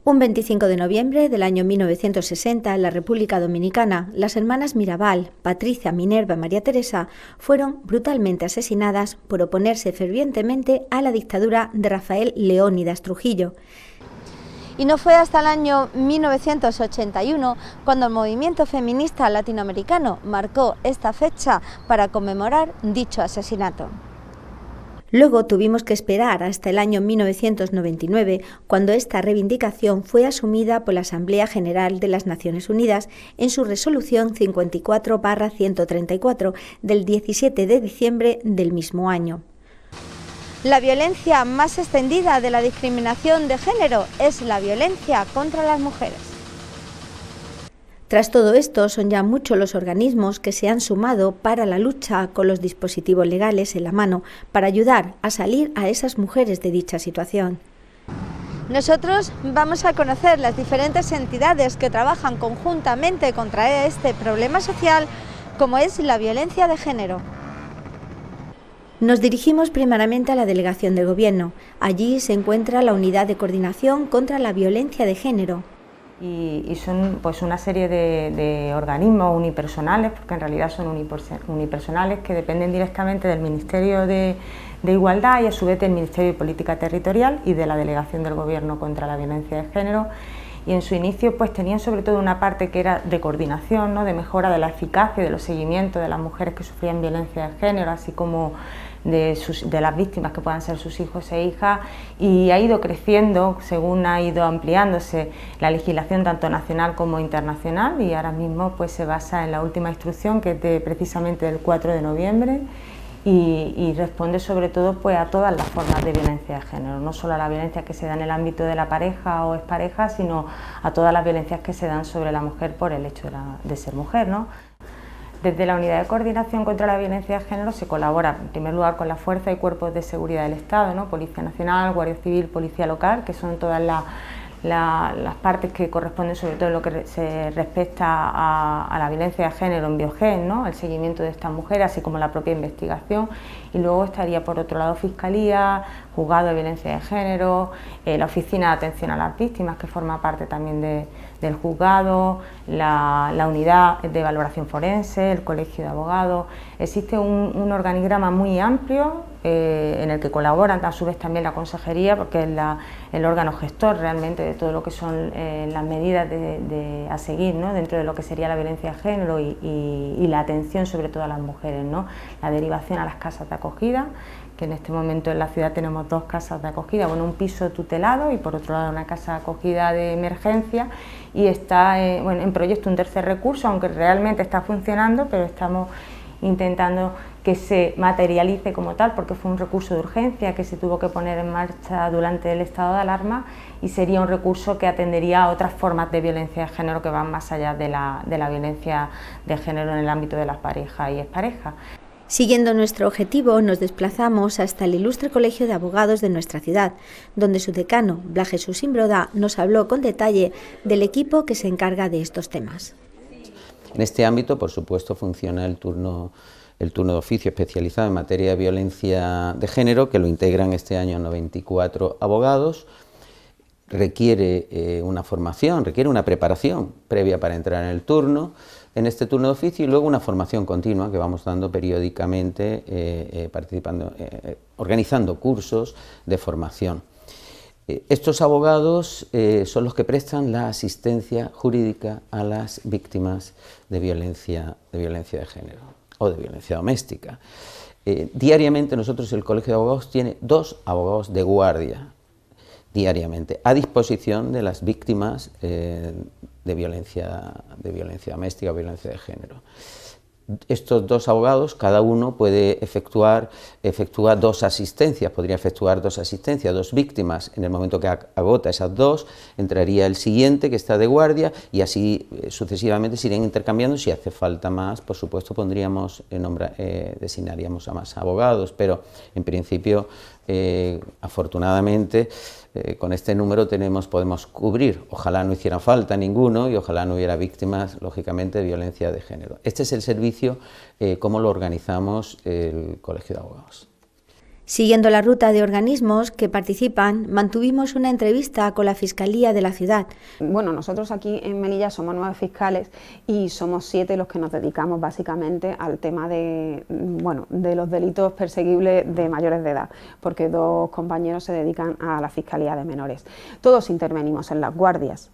Un 25 de noviembre del año 1960, en la República Dominicana, las hermanas Mirabal, Patricia, Minerva y María Teresa, fueron brutalmente asesinadas por oponerse fervientemente a la dictadura de Rafael Leónidas Trujillo. Y no fue hasta el año 1981 cuando el movimiento feminista latinoamericano marcó esta fecha para conmemorar dicho asesinato. Luego tuvimos que esperar hasta el año 1999, cuando esta reivindicación fue asumida por la Asamblea General de las Naciones Unidas en su resolución 54/134 del 17 de diciembre del mismo año. La violencia más extendida de la discriminación de género es la violencia contra las mujeres. Tras todo esto, son ya muchos los organismos que se han sumado para la lucha con los dispositivos legales en la mano para ayudar a salir a esas mujeres de dicha situación. Nosotros vamos a conocer las diferentes entidades que trabajan conjuntamente contra este problema social, como es la violencia de género. Nos dirigimos primeramente a la delegación del Gobierno. Allí se encuentra la Unidad de Coordinación contra la Violencia de Género. Y son pues una serie de organismos unipersonales, porque en realidad son unipersonales, que dependen directamente del Ministerio de Igualdad y a su vez del Ministerio de Política Territorial y de la Delegación del Gobierno contra la Violencia de Género. Y en su inicio pues tenían sobre todo una parte que era de coordinación, ¿no?, de mejora de la eficacia y de los seguimientos de las mujeres que sufrían violencia de género, así como de las víctimas que puedan ser sus hijos e hijas, y ha ido creciendo según ha ido ampliándose la legislación tanto nacional como internacional, y ahora mismo pues se basa en la última instrucción, que es precisamente del 4 de noviembre, y responde sobre todo pues a todas las formas de violencia de género, no solo a la violencia que se da en el ámbito de la pareja o expareja, sino a todas las violencias que se dan sobre la mujer por el hecho de ser mujer, ¿no? Desde la Unidad de Coordinación contra la Violencia de Género se colabora en primer lugar con las fuerzas y cuerpos de seguridad del Estado, ¿no?, Policía Nacional, Guardia Civil, Policía Local, que son todas las partes que corresponden sobre todo en lo que se respecta a la violencia de género en Biogen, ¿no?, el seguimiento de estas mujeres, así como la propia investigación. Y luego estaría por otro lado Fiscalía, Juzgado de Violencia de Género, la Oficina de Atención a las Víctimas, que forma parte también del juzgado, la Unidad de Valoración Forense, el Colegio de Abogados. Existe un organigrama muy amplio en el que colaboran a su vez también la Consejería, porque es el órgano gestor realmente de todo lo que son las medidas a seguir, ¿no?, dentro de lo que sería la violencia de género y la atención sobre todo a las mujeres, ¿no?, la derivación a las casas de acogida, que en este momento en la ciudad tenemos 2 casas de acogida, bueno, un piso tutelado y por otro lado una casa de acogida de emergencia, y está en proyecto un tercer recurso, aunque realmente está funcionando, pero estamos intentando que se materialice como tal, porque fue un recurso de urgencia que se tuvo que poner en marcha durante el estado de alarma, y sería un recurso que atendería a otras formas de violencia de género que van más allá de la violencia de género en el ámbito de las parejas y exparejas. Siguiendo nuestro objetivo, nos desplazamos hasta el ilustre Colegio de Abogados de nuestra ciudad, donde su decano, Blas Jesús Imbroda, nos habló con detalle del equipo que se encarga de estos temas. En este ámbito, por supuesto, funciona el turno de oficio especializado en materia de violencia de género, que lo integran este año 94 abogados. Requiere una formación, requiere una preparación previa para entrar en este turno de oficio, y luego una formación continua que vamos dando periódicamente, organizando cursos de formación. Estos abogados son los que prestan la asistencia jurídica a las víctimas de violencia de género o de violencia doméstica. Diariamente nosotros, el Colegio de Abogados, tiene 2 abogados de guardia diariamente a disposición de las víctimas de violencia doméstica o violencia de género. Estos 2 abogados, cada uno puede efectúa 2 asistencias, podría efectuar 2 asistencias, 2 víctimas. En el momento que agota esas 2, entraría el siguiente que está de guardia, y así sucesivamente se irían intercambiando. Si hace falta más, por supuesto designaríamos a más abogados, pero en principio, afortunadamente, con este número podemos cubrir. Ojalá no hiciera falta ninguno y ojalá no hubiera víctimas, lógicamente, de violencia de género. Este es el servicio, cómo lo organizamos el Colegio de Abogados. Siguiendo la ruta de organismos que participan, mantuvimos una entrevista con la Fiscalía de la ciudad. Bueno, nosotros aquí en Melilla somos 9 fiscales y somos 7 los que nos dedicamos básicamente al tema de los delitos perseguibles de mayores de edad, porque 2 compañeros se dedican a la Fiscalía de Menores. Todos intervenimos en las guardias,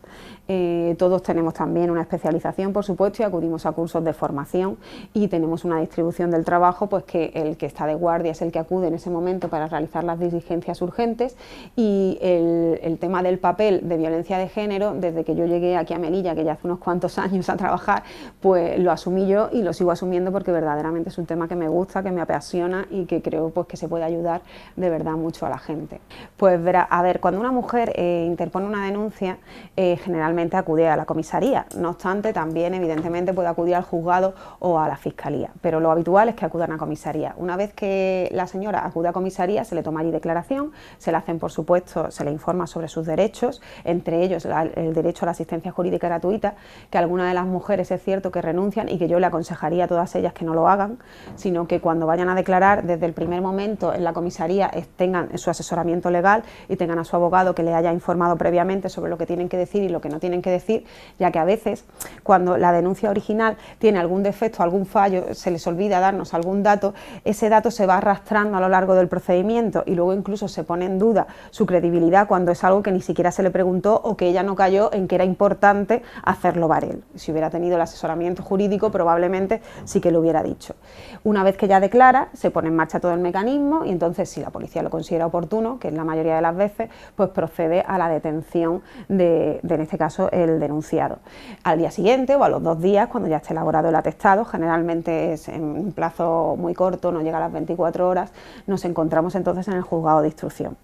todos tenemos también una especialización, por supuesto, y acudimos a cursos de formación y tenemos una distribución del trabajo, pues que el que está de guardia es el que acude en ese momento para realizar las diligencias urgentes, y el tema del papel de violencia de género, desde que yo llegué aquí a Melilla, que ya hace unos cuantos años a trabajar, pues lo asumí yo y lo sigo asumiendo porque verdaderamente es un tema que me gusta, que me apasiona y que creo pues que se puede ayudar de verdad mucho a la gente. Pues verá, a ver, cuando una mujer interpone una denuncia, generalmente acude a la comisaría, no obstante también evidentemente puede acudir al juzgado o a la fiscalía, pero lo habitual es que acudan a comisaría. Una vez que la señora acude a comisaría, se le toma allí declaración, se le hacen, por supuesto, se le informa sobre sus derechos, entre ellos el derecho a la asistencia jurídica gratuita, que algunas de las mujeres es cierto que renuncian y que yo le aconsejaría a todas ellas que no lo hagan, sino que cuando vayan a declarar desde el primer momento en la comisaría tengan su asesoramiento legal y tengan a su abogado que le haya informado previamente sobre lo que tienen que decir y lo que no tienen que decir, ya que a veces cuando la denuncia original tiene algún defecto, algún fallo, se les olvida darnos algún dato, ese dato se va arrastrando a lo largo del procedimiento y luego incluso se pone en duda su credibilidad cuando es algo que ni siquiera se le preguntó o que ella no cayó en que era importante hacerlo valer. Si hubiera tenido el asesoramiento jurídico probablemente sí que lo hubiera dicho. Una vez que ya declara, se pone en marcha todo el mecanismo y entonces si la policía lo considera oportuno, que es la mayoría de las veces, pues procede a la detención de en este caso el denunciado. Al día siguiente o a los 2 días, cuando ya esté elaborado el atestado, generalmente es en un plazo muy corto, no llega a las 24 horas, nos encontramos entonces en el juzgado de instrucción.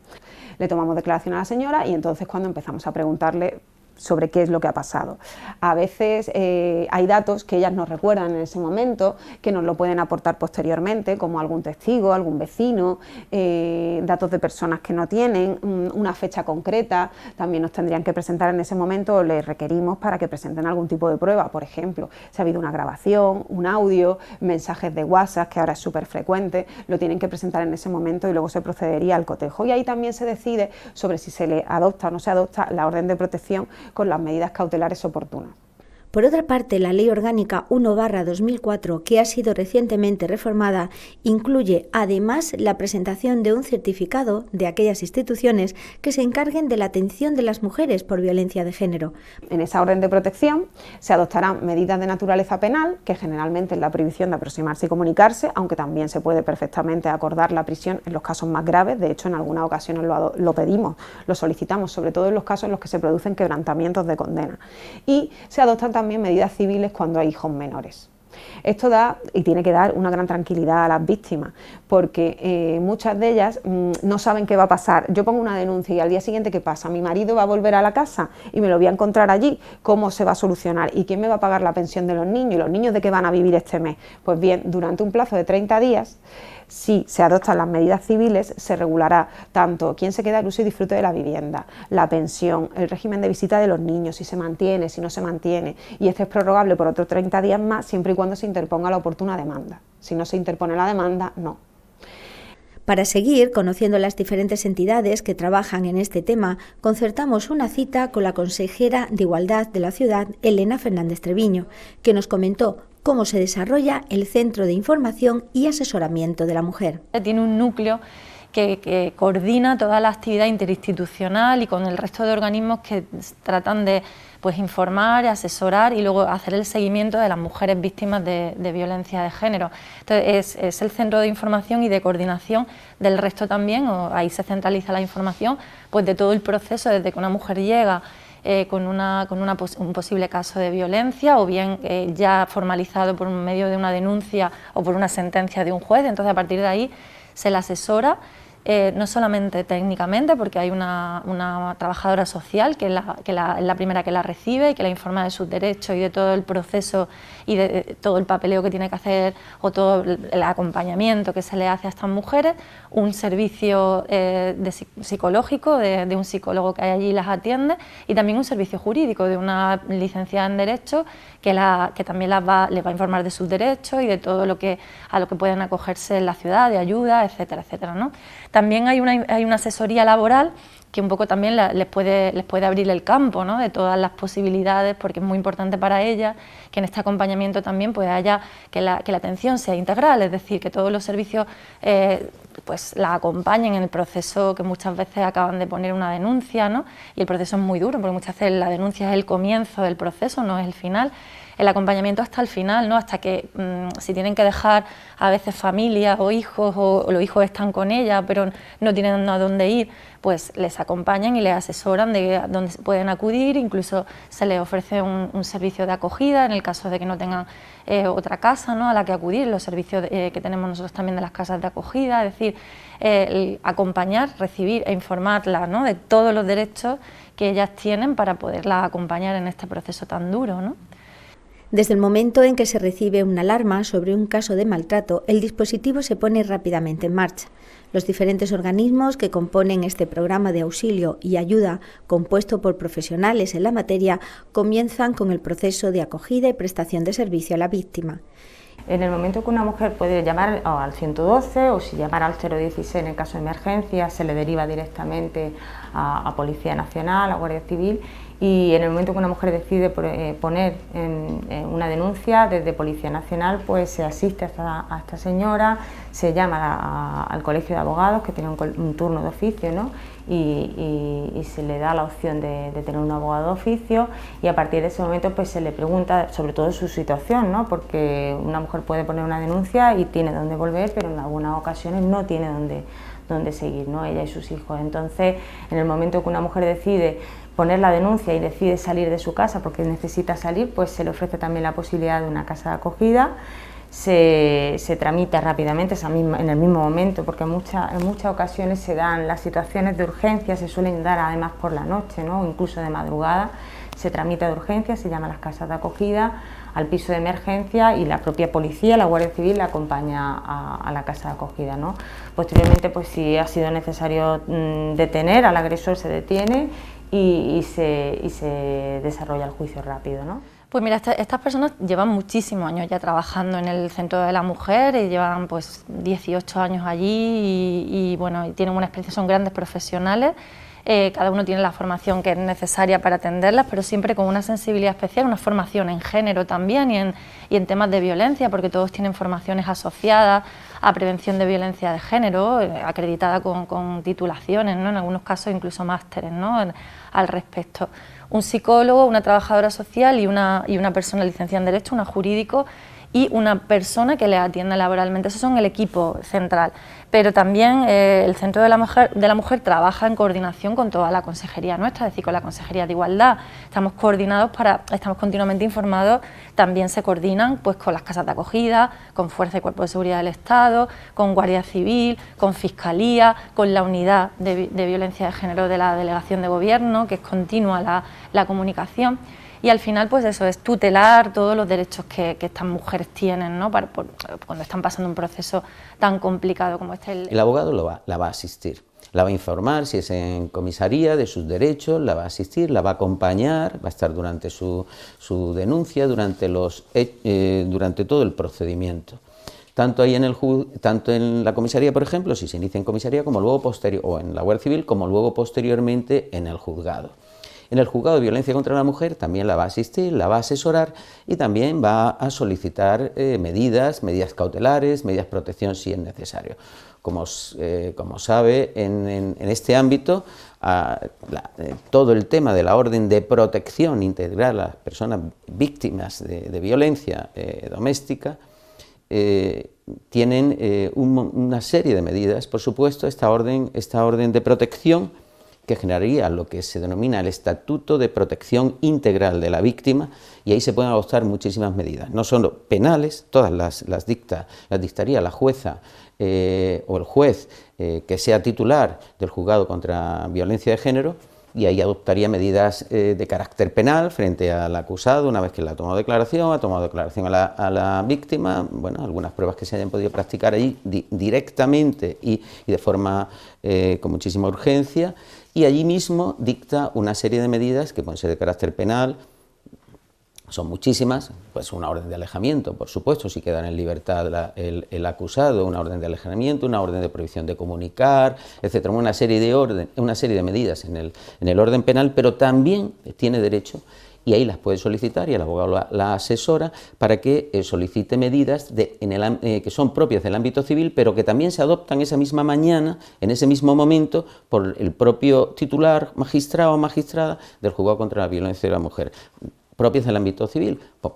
Le tomamos declaración a la señora y entonces cuando empezamos a preguntarle sobre qué es lo que ha pasado. A veces hay datos que ellas nos recuerdan en ese momento, que nos lo pueden aportar posteriormente, como algún testigo, algún vecino, datos de personas que no tienen, una fecha concreta, también nos tendrían que presentar en ese momento o les requerimos para que presenten algún tipo de prueba, por ejemplo, si ha habido una grabación, un audio, mensajes de WhatsApp, que ahora es súper frecuente, lo tienen que presentar en ese momento y luego se procedería al cotejo. Y ahí también se decide sobre si se le adopta o no se adopta la orden de protección con las medidas cautelares oportunas. Por otra parte, la Ley Orgánica 1/2004, que ha sido recientemente reformada, incluye además la presentación de un certificado de aquellas instituciones que se encarguen de la atención de las mujeres por violencia de género. En esa orden de protección se adoptarán medidas de naturaleza penal, que generalmente es la prohibición de aproximarse y comunicarse, aunque también se puede perfectamente acordar la prisión en los casos más graves. De hecho, en algunas ocasiones lo pedimos, lo solicitamos, sobre todo en los casos en los que se producen quebrantamientos de condena. Y se adoptan también medidas civiles cuando hay hijos menores. Esto da y tiene que dar una gran tranquilidad a las víctimas, porque muchas de ellas no saben qué va a pasar. Yo pongo una denuncia y al día siguiente, ¿qué pasa? Mi marido va a volver a la casa y me lo voy a encontrar allí. ¿Cómo se va a solucionar? ¿Y quién me va a pagar la pensión de los niños? ¿Y los niños de qué van a vivir este mes? Pues bien, durante un plazo de 30 días, si se adoptan las medidas civiles, se regulará tanto quién se queda al uso y disfrute de la vivienda, la pensión, el régimen de visita de los niños, si se mantiene, si no se mantiene, y este es prorrogable por otros 30 días más, siempre y cuando se interponga la oportuna demanda. Si no se interpone la demanda, no. Para seguir conociendo las diferentes entidades que trabajan en este tema, concertamos una cita con la consejera de Igualdad de la ciudad, Elena Fernández Treviño, que nos comentó cómo se desarrolla el Centro de Información y Asesoramiento de la Mujer. Tiene un núcleo que coordina toda la actividad interinstitucional y con el resto de organismos que tratan de informar, asesorar y luego hacer el seguimiento de las mujeres víctimas de violencia de género. Entonces es el centro de información y de coordinación del resto también, ahí se centraliza la información pues de todo el proceso desde que una mujer llega con un posible caso de violencia o bien ya formalizado por medio de una denuncia o por una sentencia de un juez. Entonces a partir de ahí se la asesora no solamente técnicamente, porque hay una trabajadora social que es la primera que la recibe y que la informa de sus derechos y de todo el proceso y de todo el papeleo que tiene que hacer o todo el acompañamiento que se le hace a estas mujeres, un servicio psicológico de un psicólogo que hay allí y las atiende, y también un servicio jurídico de una licenciada en Derecho que también les va a informar de sus derechos y de todo a lo que pueden acogerse en la ciudad, de ayuda, etcétera, etcétera, ¿no? También hay una asesoría laboral que un poco también les puede abrir el campo, ¿no?, de todas las posibilidades, porque es muy importante para ellas que en este acompañamiento también pues haya que la atención sea integral, es decir, que todos los servicios pues la acompañen en el proceso, que muchas veces acaban de poner una denuncia, ¿no?, y el proceso es muy duro, porque muchas veces la denuncia es el comienzo del proceso, no es el final. El acompañamiento hasta el final, ¿no?, hasta que si tienen que dejar a veces familias o hijos, o los hijos están con ella pero no tienen a dónde ir, pues les acompañan y les asesoran de dónde pueden acudir, incluso se les ofrece un servicio de acogida en el caso de que no tengan otra casa, ¿no?, a la que acudir, los servicios que tenemos nosotros también de las casas de acogida, es decir, acompañar, recibir e informarlas, ¿no?, de todos los derechos que ellas tienen para poderlas acompañar en este proceso tan duro, ¿no? Desde el momento en que se recibe una alarma sobre un caso de maltrato, el dispositivo se pone rápidamente en marcha. Los diferentes organismos que componen este programa de auxilio y ayuda, compuesto por profesionales en la materia, comienzan con el proceso de acogida y prestación de servicio a la víctima. En el momento que una mujer puede llamar al 112 o si llamar al 016 en el caso de emergencia, se le deriva directamente a Policía Nacional, a Guardia Civil, y en el momento que una mujer decide poner una denuncia desde Policía Nacional, pues se asiste a esta señora, se llama al Colegio de Abogados, que tiene un turno de oficio, ¿no?, y se le da la opción de tener un abogado de oficio, y a partir de ese momento pues se le pregunta sobre todo su situación, ¿no?, porque una mujer puede poner una denuncia y tiene dónde volver, pero en algunas ocasiones no tiene dónde seguir, ¿no?, ella y sus hijos. Entonces, en el momento que una mujer decide poner la denuncia y decide salir de su casa porque necesita salir, pues se le ofrece también la posibilidad de una casa de acogida. Se tramita rápidamente en el mismo momento, porque en muchas ocasiones se dan las situaciones de urgencia, se suelen dar además por la noche, ¿no?, o incluso de madrugada. Se tramita de urgencia, se llama a las casas de acogida, al piso de emergencia, y la propia policía, la Guardia Civil, la acompaña a la casa de acogida, ¿no? Posteriormente, pues si ha sido necesario detener al agresor, se detiene y se desarrolla el juicio rápido, ¿no? Pues mira, estas personas llevan muchísimos años ya trabajando en el Centro de la Mujer y llevan pues 18 años allí y bueno, tienen una experiencia, son grandes profesionales. Cada uno tiene la formación que es necesaria para atenderlas, pero siempre con una sensibilidad especial, una formación en género también y en temas de violencia, porque todos tienen formaciones asociadas a prevención de violencia de género, acreditada con titulaciones, ¿no?, en algunos casos incluso másteres, ¿no?, al respecto. Un psicólogo, una trabajadora social y una persona licenciada en Derecho, una jurídico y una persona que les atienda laboralmente. Esos son el equipo central. Pero también el Centro de la Mujer trabaja en coordinación con toda la consejería nuestra, es decir, con la Consejería de Igualdad. Estamos continuamente informados, también se coordinan pues con las casas de acogida, con Fuerza y Cuerpo de Seguridad del Estado, con Guardia Civil, con Fiscalía, con la Unidad de Violencia de Género de la Delegación de Gobierno, que es continua la comunicación. Y al final, pues eso, es tutelar todos los derechos que estas mujeres tienen, ¿no?, cuando están pasando un proceso tan complicado como este. El abogado la va a asistir, la va a informar si es en comisaría de sus derechos, la va a asistir, la va a acompañar, va a estar durante su denuncia, durante todo el procedimiento. Tanto en la comisaría, por ejemplo, si se inicia en comisaría, como luego o en la Guardia Civil, como luego posteriormente en el juzgado. En el juzgado de violencia contra la mujer también la va a asistir, la va a asesorar y también va a solicitar medidas cautelares, medidas de protección si es necesario. Como sabe, en este ámbito todo el tema de la orden de protección integral a las personas víctimas de violencia doméstica tienen una serie de medidas. Por supuesto, esta orden de protección que generaría lo que se denomina el Estatuto de Protección Integral de la Víctima, y ahí se pueden adoptar muchísimas medidas, no solo penales, todas las dictaría la jueza o el juez que sea titular del juzgado contra violencia de género, y ahí adoptaría medidas de carácter penal frente al acusado una vez que le ha tomado declaración a la víctima, bueno, algunas pruebas que se hayan podido practicar allí directamente y de forma con muchísima urgencia, y allí mismo dicta una serie de medidas que pueden ser de carácter penal. Son muchísimas, pues una orden de alejamiento, por supuesto, si queda en libertad el acusado, una orden de alejamiento, una orden de prohibición de comunicar, etcétera, una serie de medidas en el orden penal, pero también tiene derecho, y ahí las puede solicitar, y el abogado la asesora, para que solicite medidas que son propias del ámbito civil, pero que también se adoptan esa misma mañana, en ese mismo momento, por el propio titular, magistrado o magistrada del juzgado contra la violencia de la mujer, propias del ámbito civil, pues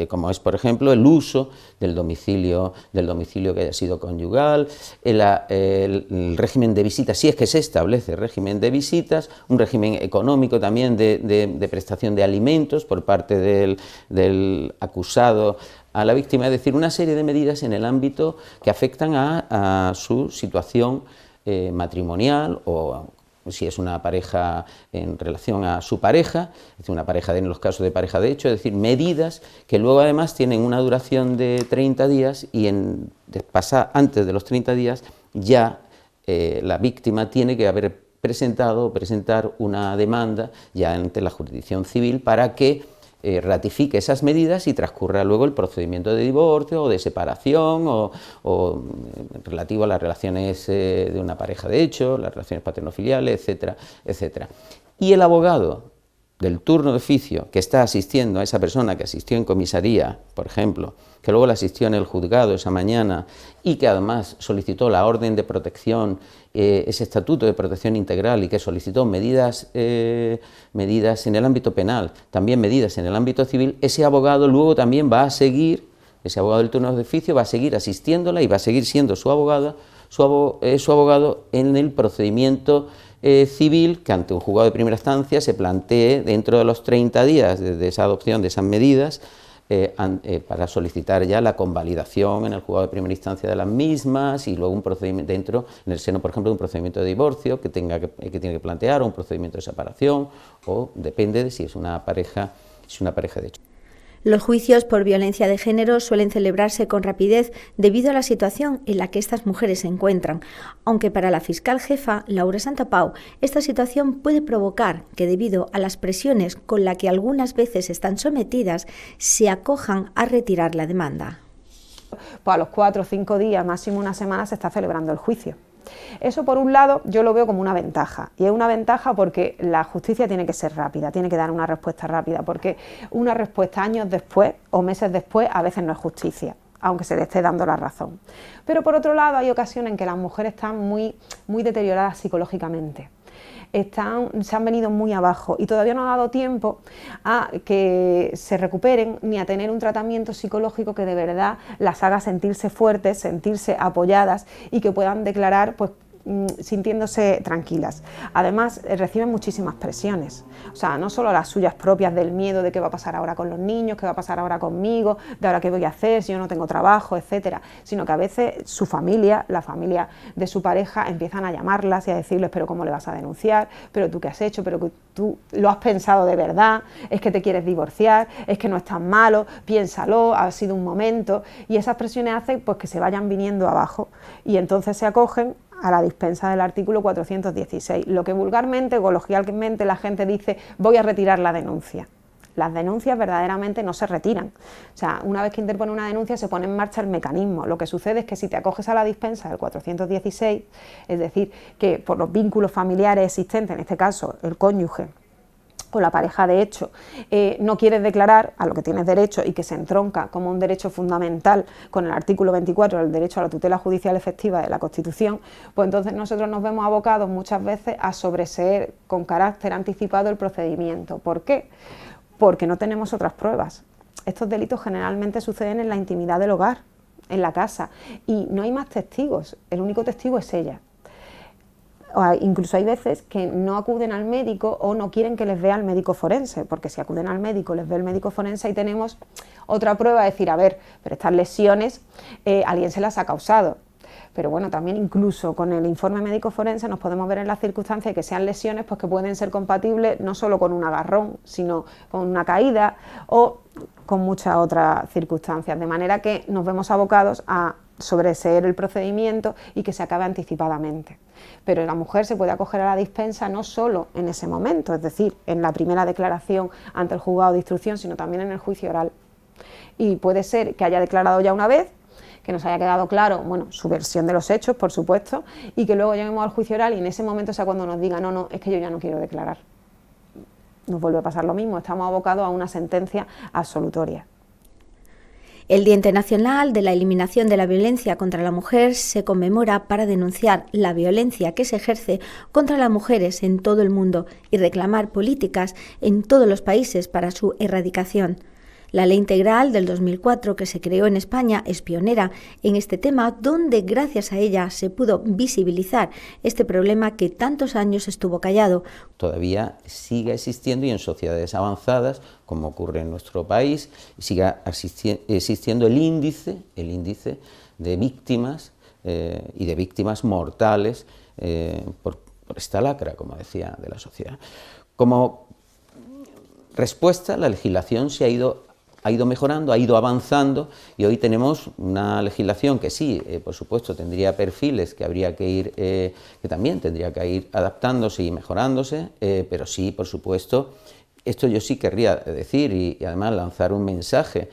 como es, por ejemplo, el uso del domicilio que haya sido conyugal, el régimen de visitas, si es que se establece régimen de visitas, un régimen económico también de prestación de alimentos por parte del acusado a la víctima, es decir, una serie de medidas en el ámbito que afectan a su situación matrimonial, o si es una pareja en relación a su pareja, es decir, una pareja en los casos de pareja de hecho, es decir, medidas que luego además tienen una duración de 30 días y antes de los 30 días ya la víctima tiene que haber presentar una demanda ya ante la jurisdicción civil para que ratifique esas medidas y transcurra luego el procedimiento de divorcio o de separación o relativo a las relaciones de una pareja de hecho, las relaciones paterno-filiales, etcétera, etcétera. Y el abogado del turno de oficio que está asistiendo a esa persona que asistió en comisaría, por ejemplo, que luego la asistió en el juzgado esa mañana y que además solicitó la orden de protección, ese estatuto de protección integral, y que solicitó medidas en el ámbito penal, también medidas en el ámbito civil, ese abogado luego también va a seguir, ese abogado del turno de oficio va a seguir asistiéndola y va a seguir siendo su abogado en el procedimiento civil que ante un juzgado de primera instancia se plantee dentro de los 30 días de esa adopción de esas medidas para solicitar ya la convalidación en el juzgado de primera instancia de las mismas, y luego un procedimiento dentro, en el seno, por ejemplo, de un procedimiento de divorcio que tiene que plantear, o un procedimiento de separación, o depende de si es una pareja de hecho. Los juicios por violencia de género suelen celebrarse con rapidez debido a la situación en la que estas mujeres se encuentran, aunque para la fiscal jefa, Laura Santapau, esta situación puede provocar que, debido a las presiones con las que algunas veces están sometidas, se acojan a retirar la demanda. Pues a los 4 o 5 días, máximo una semana, se está celebrando el juicio. Eso, por un lado, yo lo veo como una ventaja, y es una ventaja porque la justicia tiene que ser rápida, tiene que dar una respuesta rápida, porque una respuesta años después o meses después a veces no es justicia, aunque se le esté dando la razón. Pero por otro lado, hay ocasiones en que las mujeres están muy deterioradas psicológicamente. Se han venido muy abajo y todavía no ha dado tiempo a que se recuperen ni a tener un tratamiento psicológico que de verdad las haga sentirse fuertes, sentirse apoyadas y que puedan declarar pues sintiéndose tranquilas. Además, reciben muchísimas presiones, o sea, no solo las suyas propias del miedo de qué va a pasar ahora con los niños, qué va a pasar ahora conmigo, de ahora qué voy a hacer si yo no tengo trabajo, etcétera, sino que a veces su familia, la familia de su pareja, empiezan a llamarlas y a decirles, pero ¿cómo le vas a denunciar? ¿Pero tú qué has hecho? ¿Pero que tú lo has pensado de verdad? ¿Es que te quieres divorciar? ¿Es que no es tan malo? Piénsalo, ha sido un momento. Y esas presiones hacen pues que se vayan viniendo abajo y entonces se acogen a la dispensa del artículo 416, lo que vulgarmente, coloquialmente la gente dice, voy a retirar la denuncia. Las denuncias verdaderamente no se retiran. O sea, una vez que interpone una denuncia se pone en marcha el mecanismo. Lo que sucede es que si te acoges a la dispensa del 416, es decir, que por los vínculos familiares existentes, en este caso el cónyuge o la pareja de hecho, no quieres declarar a lo que tienes derecho y que se entronca como un derecho fundamental con el artículo 24, el derecho a la tutela judicial efectiva de la Constitución, pues entonces nosotros nos vemos abocados muchas veces a sobreseer con carácter anticipado el procedimiento. ¿Por qué? Porque no tenemos otras pruebas. Estos delitos generalmente suceden en la intimidad del hogar, en la casa, y no hay más testigos, el único testigo es ella. incluso hay veces que no acuden al médico o no quieren que les vea el médico forense, porque si acuden al médico, les ve el médico forense y tenemos otra prueba de decir, a ver, pero estas lesiones alguien se las ha causado. Pero bueno, también incluso con el informe médico forense nos podemos ver en las circunstancias de que sean lesiones pues que pueden ser compatibles no solo con un agarrón, sino con una caída o con muchas otras circunstancias, de manera que nos vemos abocados a sobreseer el procedimiento y que se acabe anticipadamente. Pero la mujer se puede acoger a la dispensa no solo en ese momento, es decir, en la primera declaración ante el juzgado de instrucción, sino también en el juicio oral. Y puede ser que haya declarado ya una vez, que nos haya quedado claro, bueno, su versión de los hechos, por supuesto, y que luego lleguemos al juicio oral y en ese momento sea cuando nos diga, no, no, es que yo ya no quiero declarar. Nos vuelve a pasar lo mismo, estamos abocados a una sentencia absolutoria. El Día Internacional de la Eliminación de la Violencia contra la Mujer se conmemora para denunciar la violencia que se ejerce contra las mujeres en todo el mundo y reclamar políticas en todos los países para su erradicación. La Ley Integral del 2004 que se creó en España es pionera en este tema, donde gracias a ella se pudo visibilizar este problema que tantos años estuvo callado. Todavía sigue existiendo y en sociedades avanzadas, como ocurre en nuestro país, sigue existiendo el índice de víctimas y de víctimas mortales por esta lacra, como decía, de la sociedad. Como respuesta, la legislación ha ido mejorando, ha ido avanzando y hoy tenemos una legislación que sí, por supuesto, tendría perfiles que habría que ir, que también tendría que ir adaptándose y mejorándose, pero sí, por supuesto, esto yo sí querría decir y además lanzar un mensaje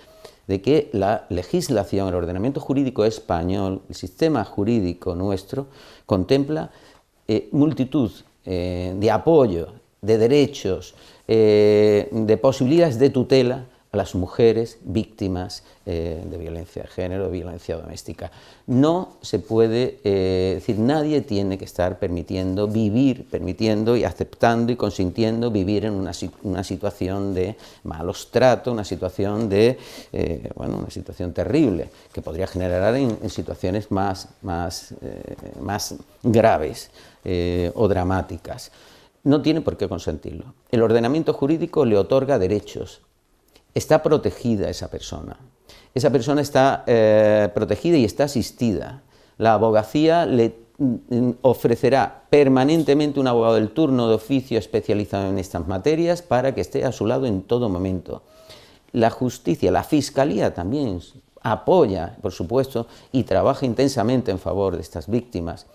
de que la legislación, el ordenamiento jurídico español, el sistema jurídico nuestro, contempla multitud de apoyo, de derechos, de posibilidades de tutela a las mujeres víctimas de violencia de género, violencia doméstica. No se puede decir, nadie tiene que estar permitiendo y aceptando y consintiendo vivir en una situación de malos tratos, una situación de, una situación terrible, que podría generar en situaciones más graves o dramáticas. No tiene por qué consentirlo. El ordenamiento jurídico le otorga derechos. Está protegida esa persona está protegida y está asistida. La abogacía le ofrecerá permanentemente un abogado del turno de oficio especializado en estas materias para que esté a su lado en todo momento. La justicia, la fiscalía también apoya, por supuesto, y trabaja intensamente en favor de estas víctimas.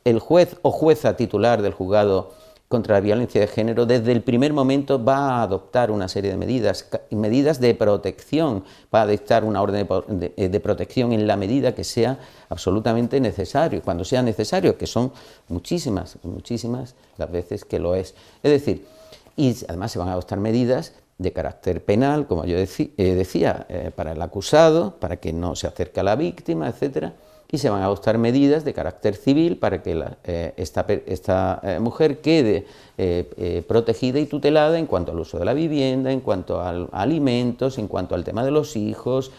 El juez o jueza titular del juzgado contra la violencia de género, desde el primer momento va a adoptar una serie de medidas de protección, va a dictar una orden de protección en la medida que sea absolutamente necesario, cuando sea necesario, que son muchísimas las veces que lo es. Es decir, y además se van a adoptar medidas de carácter penal, como yo decía, para el acusado, para que no se acerque a la víctima, etcétera. Y se van a adoptar medidas de carácter civil para que esta mujer quede protegida y tutelada en cuanto al uso de la vivienda, en cuanto a alimentos, en cuanto al tema de los hijos,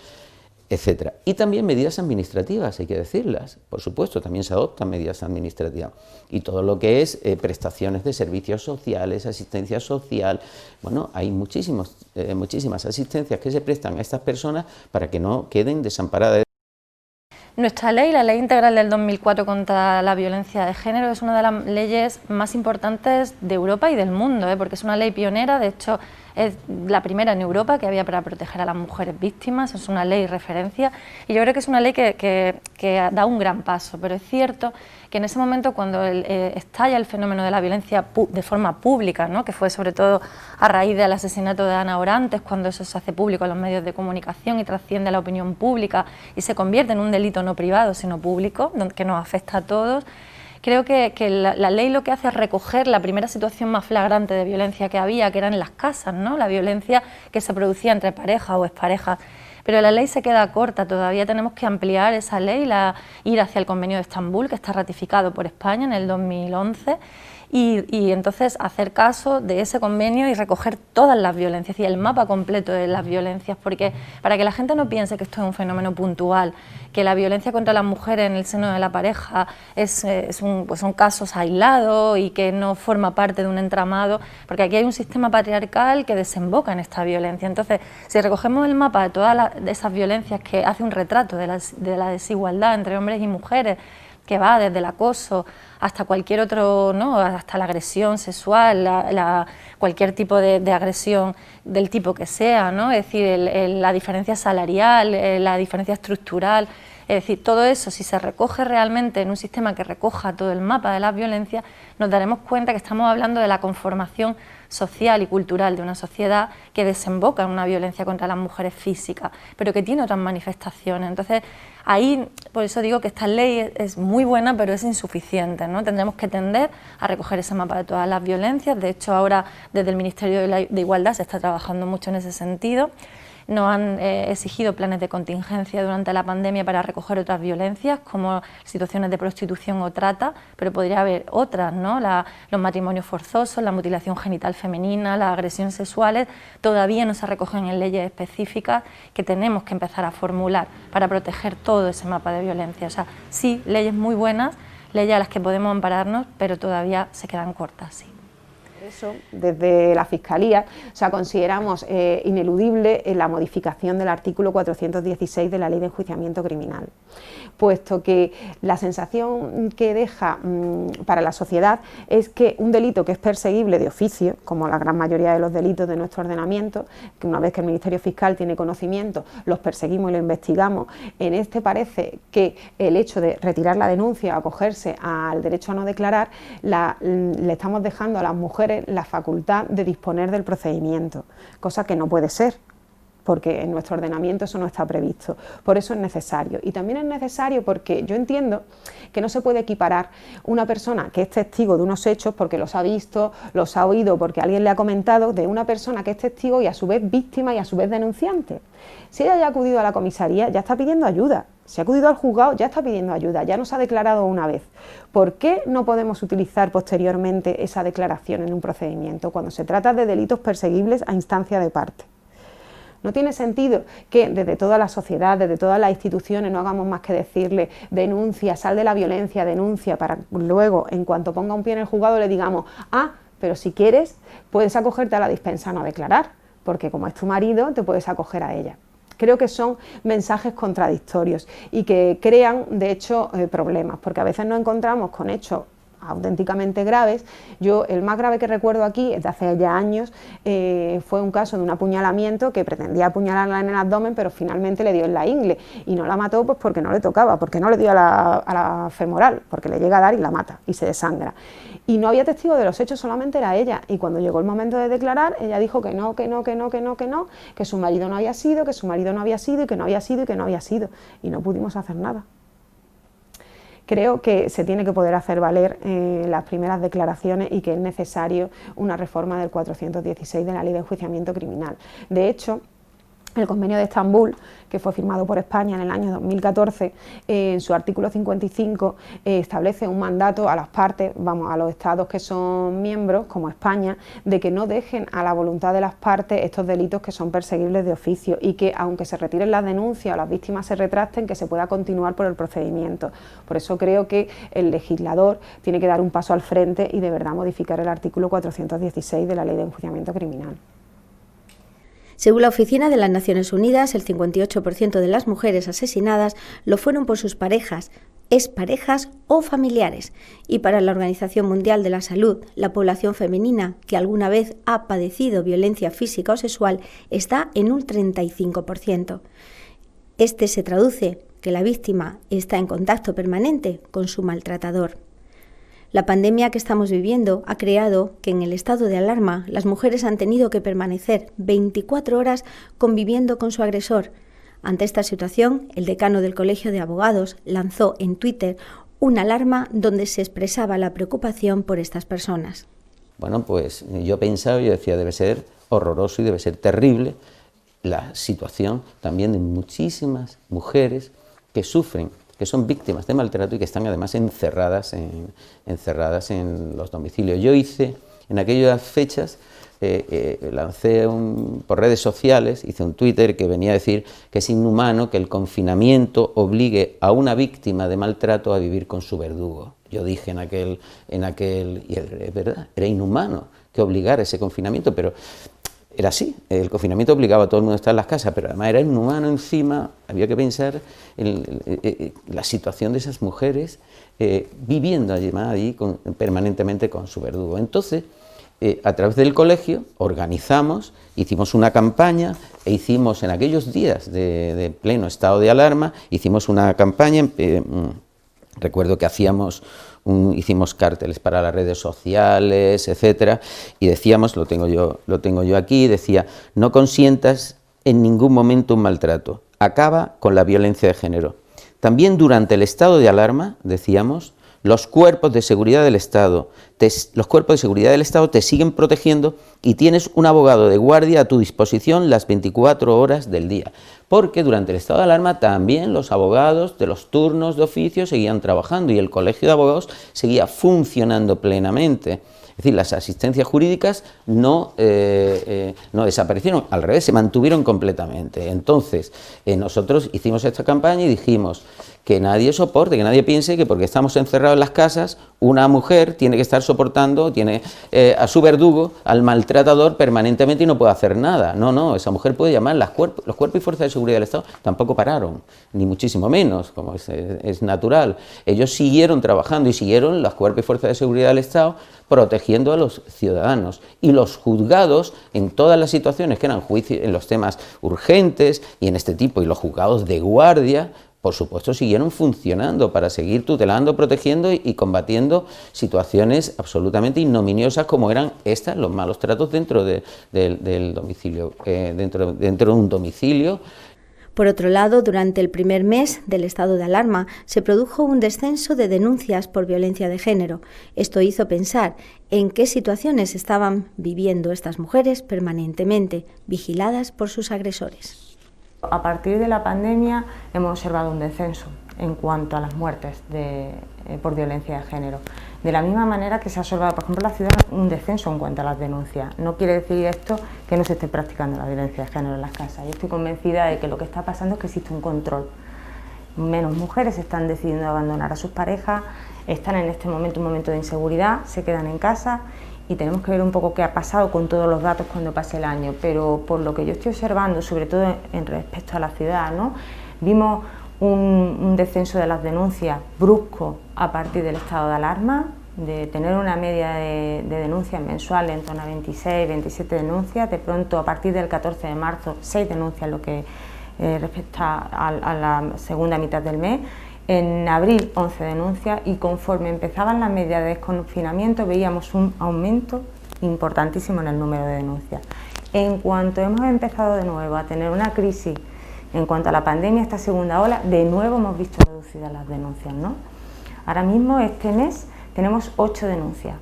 etc. Y también medidas administrativas, hay que decirlas. Por supuesto, también se adoptan medidas administrativas. Y todo lo que es prestaciones de servicios sociales, asistencia social. Bueno, hay muchísimas asistencias que se prestan a estas personas para que no queden desamparadas. Nuestra ley, la Ley Integral del 2004 contra la violencia de género, es una de las leyes más importantes de Europa y del mundo, porque es una ley pionera. De hecho, es la primera en Europa que había para proteger a las mujeres víctimas, es una ley referencia y yo creo que es una ley que da un gran paso, pero es cierto que en ese momento cuando estalla el fenómeno de la violencia de forma pública, ¿no?, que fue sobre todo a raíz del asesinato de Ana Orantes, cuando eso se hace público en los medios de comunicación y trasciende a la opinión pública y se convierte en un delito no privado sino público, que nos afecta a todos. Creo que la ley lo que hace es recoger la primera situación más flagrante de violencia que había, que era en las casas, ¿no?, la violencia que se producía entre parejas o exparejas. Pero la ley se queda corta, todavía tenemos que ampliar esa ley, ir hacia el Convenio de Estambul, que está ratificado por España en el 2011, y entonces hacer caso de ese convenio y recoger todas las violencias y el mapa completo de las violencias, porque para que la gente no piense que esto es un fenómeno puntual, que la violencia contra las mujeres en el seno de la pareja son casos aislados y que no forma parte de un entramado, porque aquí hay un sistema patriarcal que desemboca en esta violencia. Entonces, si recogemos el mapa de todas esas violencias, que hace un retrato de la desigualdad entre hombres y mujeres, que va desde el acoso hasta cualquier otro, ¿no?, hasta la agresión sexual, cualquier tipo de agresión del tipo que sea, ¿no?, es decir, la diferencia salarial, la diferencia estructural, es decir, todo eso, si se recoge realmente en un sistema que recoja todo el mapa de las violencias, nos daremos cuenta que estamos hablando de la conformación social y cultural de una sociedad que desemboca en una violencia contra las mujeres físicas, pero que tiene otras manifestaciones. Entonces, ahí, por eso digo que esta ley es muy buena, pero es insuficiente, ¿no? Tendremos que tender a recoger ese mapa de todas las violencias. De hecho, ahora desde el Ministerio de Igualdad se está trabajando mucho en ese sentido. Nos han exigido planes de contingencia durante la pandemia para recoger otras violencias, como situaciones de prostitución o trata, pero podría haber otras, ¿no? Los matrimonios forzosos, la mutilación genital femenina, las agresiones sexuales, todavía no se recogen en leyes específicas que tenemos que empezar a formular para proteger todo ese mapa de violencia. O sea, sí, leyes muy buenas, leyes a las que podemos ampararnos, pero todavía se quedan cortas, sí. Eso, desde la Fiscalía, consideramos ineludible la modificación del artículo 416 de la Ley de Enjuiciamiento Criminal, puesto que la sensación que deja para la sociedad es que un delito que es perseguible de oficio, como la gran mayoría de los delitos de nuestro ordenamiento, que una vez que el Ministerio Fiscal tiene conocimiento, los perseguimos y lo investigamos, en este parece que el hecho de retirar la denuncia, acogerse al derecho a no declarar, le estamos dejando a las mujeres la facultad de disponer del procedimiento, cosa que no puede ser, porque en nuestro ordenamiento eso no está previsto. Por eso es necesario. Y también es necesario porque yo entiendo que no se puede equiparar una persona que es testigo de unos hechos porque los ha visto, los ha oído, porque alguien le ha comentado, de una persona que es testigo y a su vez víctima y a su vez denunciante. Si ella ya ha acudido a la comisaría, ya está pidiendo ayuda. Si ha acudido al juzgado, ya está pidiendo ayuda, ya nos ha declarado una vez. ¿Por qué no podemos utilizar posteriormente esa declaración en un procedimiento cuando se trata de delitos perseguibles a instancia de parte? No tiene sentido que desde toda la sociedad, desde todas las instituciones, no hagamos más que decirle denuncia, sal de la violencia, denuncia, para luego, en cuanto ponga un pie en el juzgado, le digamos, pero si quieres, puedes acogerte a la dispensa a no declarar, porque como es tu marido, te puedes acoger a ella. Creo que son mensajes contradictorios y que crean, de hecho, problemas, porque a veces nos encontramos con hechos auténticamente graves. Yo el más grave que recuerdo aquí, es de hace ya años, fue un caso de un apuñalamiento que pretendía apuñalarla en el abdomen, pero finalmente le dio en la ingle y no la mató pues porque no le tocaba, porque no le dio a la femoral, porque le llega a dar y la mata y se desangra. Y no había testigo de los hechos, solamente era ella, y cuando llegó el momento de declarar, ella dijo que no, que su marido no había sido, que su marido no había sido y que no había sido y que no había sido, y no pudimos hacer nada. Creo que se tiene que poder hacer valer las primeras declaraciones y que es necesario una reforma del 416 de la Ley de Enjuiciamiento Criminal. De hecho, el Convenio de Estambul, que fue firmado por España en el año 2014, en su artículo 55 establece un mandato a las partes, a los estados que son miembros, como España, de que no dejen a la voluntad de las partes estos delitos que son perseguibles de oficio y que, aunque se retiren las denuncias o las víctimas se retracten, que se pueda continuar por el procedimiento. Por eso creo que el legislador tiene que dar un paso al frente y de verdad modificar el artículo 416 de la Ley de Enjuiciamiento Criminal. Según la Oficina de las Naciones Unidas, el 58% de las mujeres asesinadas lo fueron por sus parejas, exparejas o familiares. Y para la Organización Mundial de la Salud, la población femenina que alguna vez ha padecido violencia física o sexual está en un 35%. Este se traduce que la víctima está en contacto permanente con su maltratador. La pandemia que estamos viviendo ha creado que en el estado de alarma las mujeres han tenido que permanecer 24 horas conviviendo con su agresor. Ante esta situación, el decano del Colegio de Abogados lanzó en Twitter una alarma donde se expresaba la preocupación por estas personas. Bueno, pues yo pensaba, yo decía, debe ser horroroso y debe ser terrible la situación también de muchísimas mujeres que sufren que son víctimas de maltrato y que están además encerradas en los domicilios. Yo hice, en aquellas fechas, lancé por redes sociales, hice un Twitter que venía a decir que es inhumano que el confinamiento obligue a una víctima de maltrato a vivir con su verdugo. Yo dije en aquel y es verdad, era inhumano que obligara ese confinamiento, pero era así, el confinamiento obligaba a todo el mundo a estar en las casas, pero además era inhumano encima, había que pensar en la situación de esas mujeres viviendo allí permanentemente con su verdugo. Entonces, a través del colegio organizamos, hicimos una campaña e hicimos en aquellos días de pleno estado de alarma, hicimos una campaña, recuerdo que hicimos carteles para las redes sociales, etcétera, y decíamos, lo tengo yo aquí, decía: no consientas en ningún momento un maltrato, acaba con la violencia de género. También durante el estado de alarma, decíamos, los cuerpos de seguridad del Estado te siguen protegiendo y tienes un abogado de guardia a tu disposición las 24 horas del día. Porque durante el estado de alarma también los abogados de los turnos de oficio seguían trabajando y el colegio de abogados seguía funcionando plenamente. Es decir, las asistencias jurídicas no desaparecieron, al revés, se mantuvieron completamente. Entonces, nosotros hicimos esta campaña y dijimos que nadie soporte, que nadie piense que porque estamos encerrados en las casas, una mujer tiene que estar soportando, tiene a su verdugo, al maltratador permanentemente y no puede hacer nada. No, esa mujer puede llamar, los cuerpos y fuerzas de seguridad del Estado tampoco pararon, ni muchísimo menos, como es natural. Ellos siguieron trabajando y siguieron los cuerpos y fuerzas de seguridad del Estado protegiendo a los ciudadanos. Y los juzgados, en todas las situaciones que eran juicios, en los temas urgentes y en este tipo, y los juzgados de guardia, por supuesto, siguieron funcionando para seguir tutelando, protegiendo y combatiendo situaciones absolutamente ignominiosas como eran estas, los malos tratos dentro del domicilio, dentro de un domicilio. Por otro lado, durante el primer mes del estado de alarma se produjo un descenso de denuncias por violencia de género. Esto hizo pensar en qué situaciones estaban viviendo estas mujeres permanentemente, vigiladas por sus agresores. A partir de la pandemia hemos observado un descenso en cuanto a las muertes por violencia de género. De la misma manera que se ha observado, por ejemplo, en la ciudad, un descenso en cuanto a las denuncias. No quiere decir esto que no se esté practicando la violencia de género en las casas. Yo estoy convencida de que lo que está pasando es que existe un control. Menos mujeres están decidiendo abandonar a sus parejas, están en este momento un momento de inseguridad, se quedan en casa. Y tenemos que ver un poco qué ha pasado con todos los datos cuando pase el año, pero por lo que yo estoy observando, sobre todo en respecto a la ciudad, ¿no? Vimos un descenso de las denuncias brusco a partir del estado de alarma, de tener una media de denuncias mensuales en torno a 26, 27 denuncias, de pronto a partir del 14 de marzo 6 denuncias, lo que respecta a la segunda mitad del mes. En abril 11 denuncias y conforme empezaban las medidas de desconfinamiento veíamos un aumento importantísimo en el número de denuncias. En cuanto hemos empezado de nuevo a tener una crisis en cuanto a la pandemia, esta segunda ola, de nuevo hemos visto reducidas las denuncias, ¿no? Ahora mismo este mes tenemos 8 denuncias.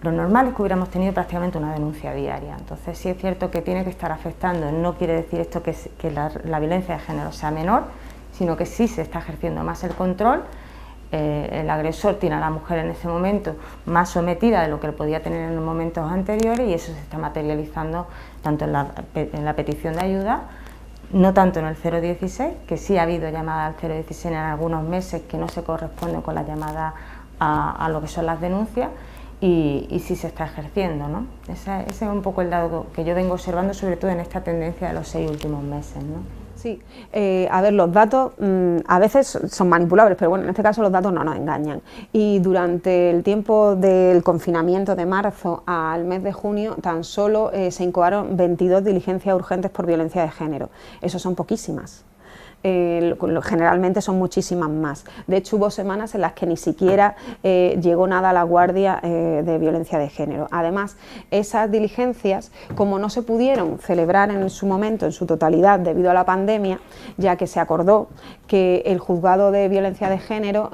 Lo normal es que hubiéramos tenido prácticamente una denuncia diaria. Entonces sí es cierto que tiene que estar afectando, no quiere decir esto que la violencia de género sea menor, sino que sí se está ejerciendo más el control. El agresor tiene a la mujer en ese momento más sometida de lo que podía tener en los momentos anteriores y eso se está materializando tanto en la petición de ayuda, no tanto en el 016, que sí ha habido llamadas al 016 en algunos meses que no se corresponden con la llamada a lo que son las denuncias y sí se está ejerciendo, ¿no? Ese es un poco el dato que yo vengo observando, sobre todo en esta tendencia de los 6 últimos meses, ¿no? Sí, a ver, los datos a veces son manipulables, pero bueno, en este caso los datos no nos engañan. Y durante el tiempo del confinamiento de marzo al mes de junio, tan solo se incoaron 22 diligencias urgentes por violencia de género. Eso son poquísimas. Generalmente son muchísimas más. De hecho, hubo semanas en las que ni siquiera llegó nada a la guardia de violencia de género. Además, esas diligencias, como no se pudieron celebrar en su momento, en su totalidad, debido a la pandemia, ya que se acordó que el juzgado de violencia de género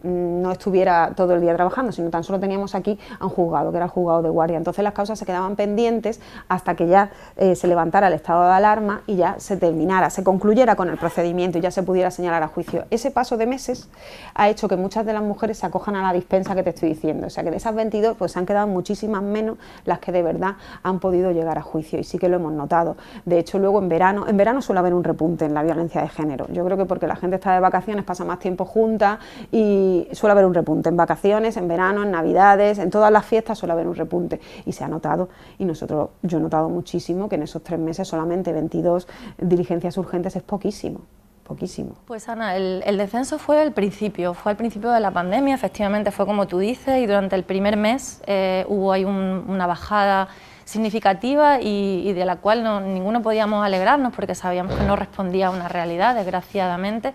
no estuviera todo el día trabajando, sino tan solo teníamos aquí a un juzgado, que era el juzgado de guardia. Entonces las causas se quedaban pendientes hasta que ya se levantara el estado de alarma y ya se terminara, se concluyera con el procedimiento y ya se pudiera señalar a juicio. Ese paso de meses ha hecho que muchas de las mujeres se acojan a la dispensa que te estoy diciendo, o sea que de esas 22 pues se han quedado muchísimas menos las que de verdad han podido llegar a juicio, y sí que lo hemos notado. De hecho, luego en verano suele haber un repunte en la violencia de género. Yo creo que porque la gente está de vacaciones, pasa más tiempo junta y suele haber un repunte en vacaciones, en verano, en navidades, en todas las fiestas suele haber un repunte, y se ha notado, y yo he notado muchísimo que en esos 3 meses solamente 22 diligencias urgentes es poquísimo. Poquísimo. Pues Ana, el descenso fue al principio de la pandemia, efectivamente fue como tú dices, y durante el primer mes hubo ahí una bajada significativa y de la cual ninguno podíamos alegrarnos porque sabíamos que no respondía a una realidad, desgraciadamente.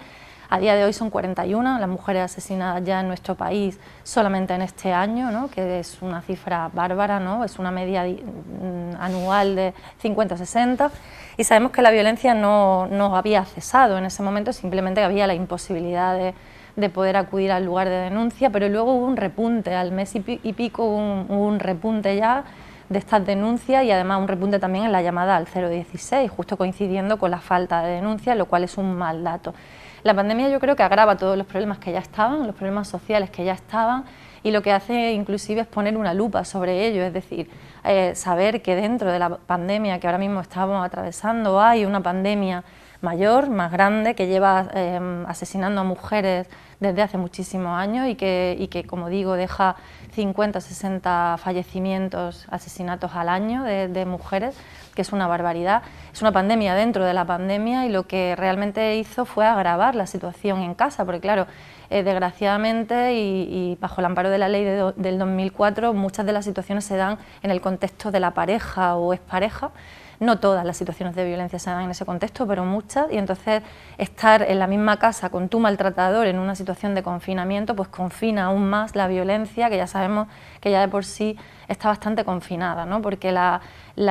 A día de hoy son 41 las mujeres asesinadas ya en nuestro país solamente en este año, ¿no? Que es una cifra bárbara, ¿no? Es una media anual de 50-60, y sabemos que la violencia no había cesado en ese momento, simplemente había la imposibilidad de poder acudir al lugar de denuncia, pero luego hubo un repunte, al mes y pico hubo un repunte ya de estas denuncias, y además un repunte también en la llamada al 016, justo coincidiendo con la falta de denuncia, lo cual es un mal dato. La pandemia yo creo que agrava todos los problemas que ya estaban, los problemas sociales que ya estaban, y lo que hace inclusive es poner una lupa sobre ello, es decir, saber que dentro de la pandemia que ahora mismo estamos atravesando hay una pandemia mayor, más grande, que lleva asesinando a mujeres desde hace muchísimos años y que, como digo, deja 50-60 fallecimientos, asesinatos al año de mujeres, que es una barbaridad. Es una pandemia dentro de la pandemia, y lo que realmente hizo fue agravar la situación en casa, porque claro, desgraciadamente y bajo el amparo de la ley del 2004, muchas de las situaciones se dan en el contexto de la pareja o expareja. No todas las situaciones de violencia se dan en ese contexto, pero muchas, y entonces estar en la misma casa con tu maltratador en una situación de confinamiento, pues confina aún más la violencia, que ya sabemos que ya de por sí está bastante confinada, ¿no? Porque la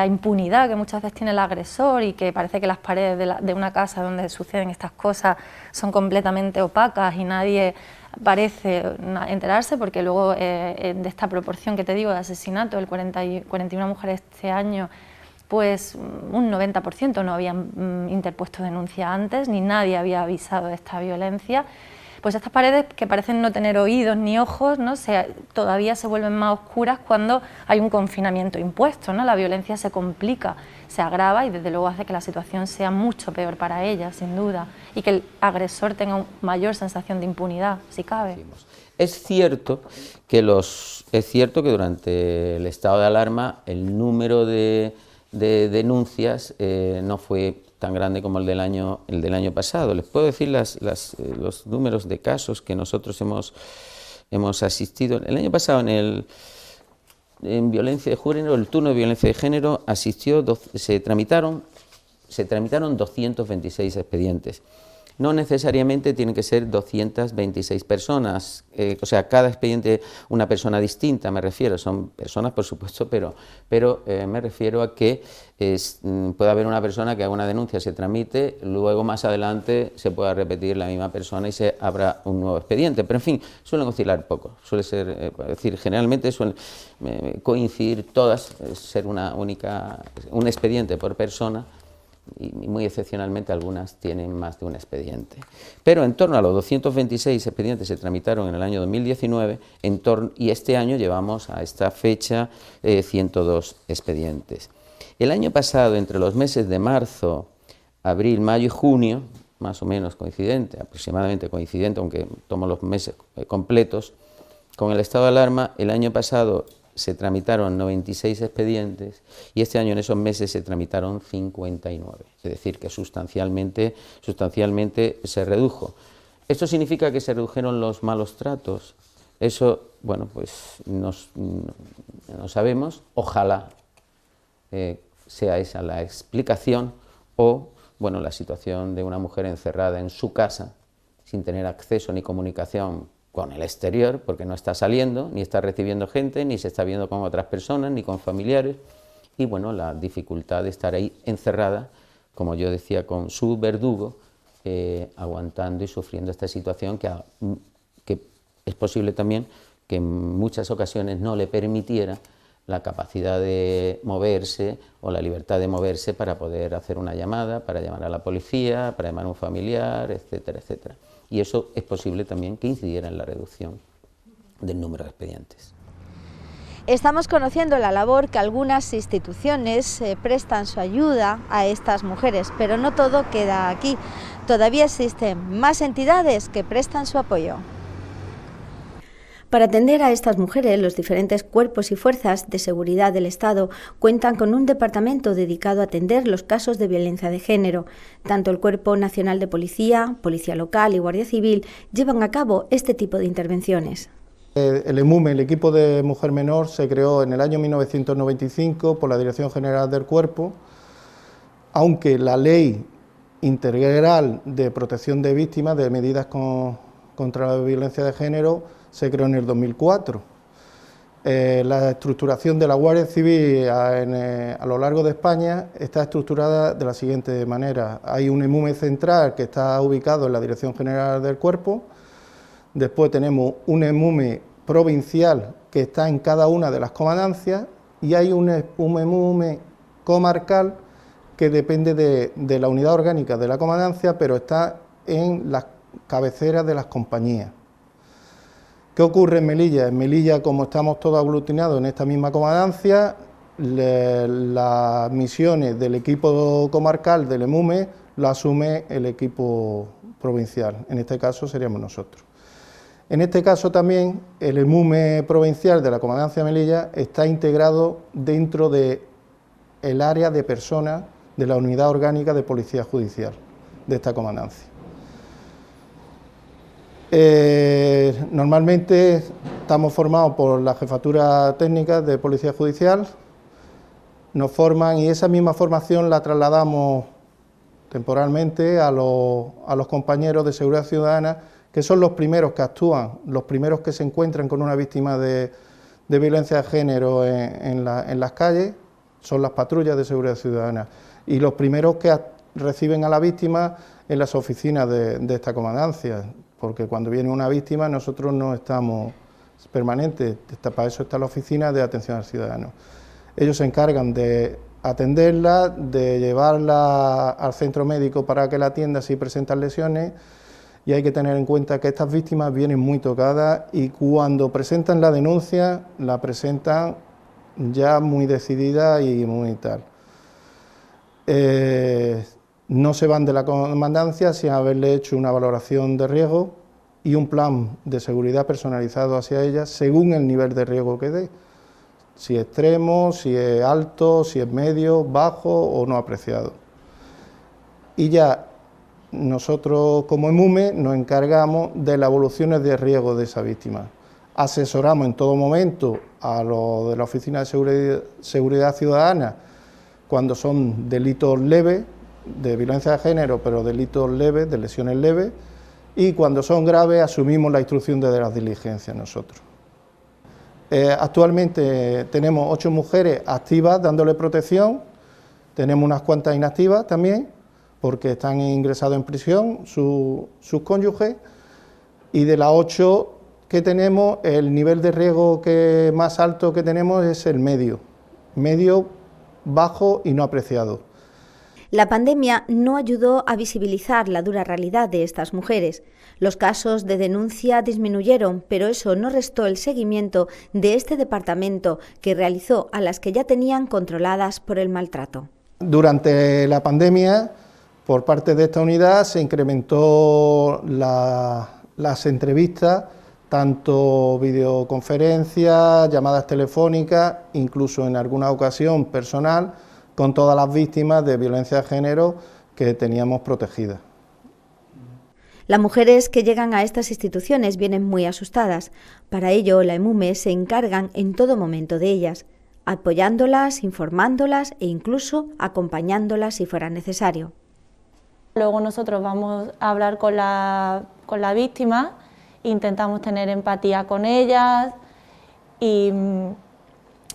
impunidad que muchas veces tiene el agresor, y que parece que las paredes de una casa donde suceden estas cosas son completamente opacas y nadie parece enterarse, porque luego de esta proporción que te digo de asesinato, el 41 mujeres este año, pues un 90% no habían interpuesto denuncia antes, ni nadie había avisado de esta violencia. Pues estas paredes, que parecen no tener oídos ni ojos, ¿no? Todavía se vuelven más oscuras cuando hay un confinamiento impuesto, ¿no? La violencia se complica, se agrava, y desde luego hace que la situación sea mucho peor para ellas, sin duda, y que el agresor tenga una mayor sensación de impunidad, si cabe. Es cierto que durante el estado de alarma el número de denuncias no fue tan grande como el del año pasado. Les puedo decir los números de casos que nosotros hemos asistido. El año pasado en violencia de género, el turno de violencia de género se tramitaron 226 expedientes. No necesariamente tienen que ser 226 personas, o sea, cada expediente una persona distinta, me refiero, son personas por supuesto, pero me refiero a que puede haber una persona que haga una denuncia, se tramite, luego más adelante se pueda repetir la misma persona y se abra un nuevo expediente, pero en fin, suelen oscilar poco, suele ser, es decir, generalmente suelen coincidir todas, ser un expediente por persona, y muy excepcionalmente algunas tienen más de un expediente. Pero en torno a los 226 expedientes se tramitaron en el año 2019 y este año llevamos a esta fecha 102 expedientes. El año pasado, entre los meses de marzo, abril, mayo y junio, más o menos coincidente, aproximadamente coincidente, aunque tomo los meses completos, con el estado de alarma, el año pasado se tramitaron 96 expedientes y este año en esos meses se tramitaron 59, es decir, que sustancialmente se redujo. ¿Esto significa que se redujeron los malos tratos? Eso, bueno, pues no sabemos, ojalá sea esa la explicación, o, bueno, la situación de una mujer encerrada en su casa, sin tener acceso ni comunicación con el exterior, porque no está saliendo, ni está recibiendo gente, ni se está viendo con otras personas, ni con familiares, y bueno, la dificultad de estar ahí encerrada, como yo decía, con su verdugo, aguantando y sufriendo esta situación que es posible también que en muchas ocasiones no le permitiera la capacidad de moverse o la libertad de moverse para poder hacer una llamada, para llamar a la policía, para llamar a un familiar, etcétera, etcétera. Y eso es posible también que incidiera en la reducción del número de expedientes. Estamos conociendo la labor que algunas instituciones prestan su ayuda a estas mujeres, pero no todo queda aquí. Todavía existen más entidades que prestan su apoyo. Para atender a estas mujeres, los diferentes cuerpos y fuerzas de seguridad del Estado cuentan con un departamento dedicado a atender los casos de violencia de género. Tanto el Cuerpo Nacional de Policía, Policía Local y Guardia Civil llevan a cabo este tipo de intervenciones. El EMUME, el equipo de mujer menor, se creó en el año 1995 por la Dirección General del Cuerpo, aunque la Ley Integral de Protección de Víctimas de Medidas contra la Violencia de Género se creó en el 2004. La estructuración de la Guardia Civil a lo largo de España está estructurada de la siguiente manera. Hay un EMUME central que está ubicado en la Dirección General del Cuerpo. Después tenemos un EMUME provincial que está en cada una de las comandancias y hay un EMUME comarcal que depende de la unidad orgánica de la comandancia, pero está en las cabeceras de las compañías. ¿Qué ocurre en Melilla? En Melilla, como estamos todos aglutinados en esta misma comandancia, las misiones del equipo comarcal del EMUME lo asume el equipo provincial, en este caso seríamos nosotros. En este caso también el EMUME provincial de la Comandancia de Melilla está integrado dentro del área de personas de la Unidad Orgánica de Policía Judicial de esta comandancia. Normalmente estamos formados por la Jefatura Técnica de Policía Judicial, nos forman y esa misma formación la trasladamos temporalmente a los compañeros de Seguridad Ciudadana, que son los primeros que actúan, los primeros que se encuentran con una víctima de violencia de género en las calles, son las patrullas de seguridad ciudadana, y los primeros que reciben a la víctima en las oficinas de esta comandancia, porque cuando viene una víctima nosotros no estamos permanentes, para eso está la oficina de atención al ciudadano. Ellos se encargan de atenderla, de llevarla al centro médico para que la atienda si presentan lesiones. Y hay que tener en cuenta que estas víctimas vienen muy tocadas y cuando presentan la denuncia, la presentan ya muy decidida y muy tal. No se van de la comandancia sin haberle hecho una valoración de riesgo y un plan de seguridad personalizado hacia ellas según el nivel de riesgo que dé. Si es extremo, si es alto, si es medio, bajo o no apreciado. Y ya nosotros como EMUME nos encargamos de las evoluciones de riesgo de esa víctima. Asesoramos en todo momento a los de la Oficina de Seguridad Ciudadana cuando son delitos leves, de violencia de género, pero delitos leves, de lesiones leves, y cuando son graves asumimos la instrucción de las diligencias nosotros. Actualmente tenemos 8 mujeres activas dándole protección, tenemos unas cuantas inactivas también, porque están ingresados en prisión sus cónyuges, y de las 8 que tenemos, el nivel de riesgo más alto que tenemos es el medio, bajo y no apreciado. La pandemia no ayudó a visibilizar la dura realidad de estas mujeres. Los casos de denuncia disminuyeron, pero eso no restó el seguimiento de este departamento que realizó a las que ya tenían controladas por el maltrato. Durante la pandemia, por parte de esta unidad se incrementó las entrevistas, tanto videoconferencias, llamadas telefónicas, incluso en alguna ocasión personal, con todas las víctimas de violencia de género que teníamos protegidas. Las mujeres que llegan a estas instituciones vienen muy asustadas. Para ello, la EMUME se encargan en todo momento de ellas, apoyándolas, informándolas e incluso acompañándolas si fuera necesario. Luego nosotros vamos a hablar con la víctima, intentamos tener empatía con ellas y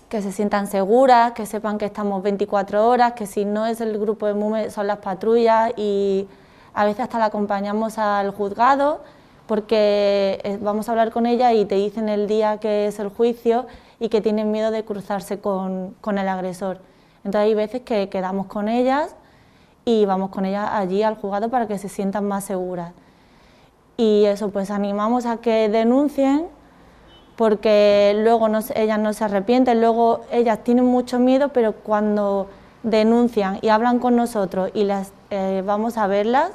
que se sientan seguras, que sepan que estamos 24 horas, que si no es el grupo de EMUME son las patrullas, y a veces hasta la acompañamos al juzgado porque vamos a hablar con ella y te dicen el día que es el juicio y que tienen miedo de cruzarse con el agresor. Entonces hay veces que quedamos con ellas y vamos con ellas allí al juzgado para que se sientan más seguras. Y eso, pues animamos a que denuncien, porque luego ellas no se arrepienten, luego ellas tienen mucho miedo, pero cuando denuncian y hablan con nosotros y las vamos a verlas,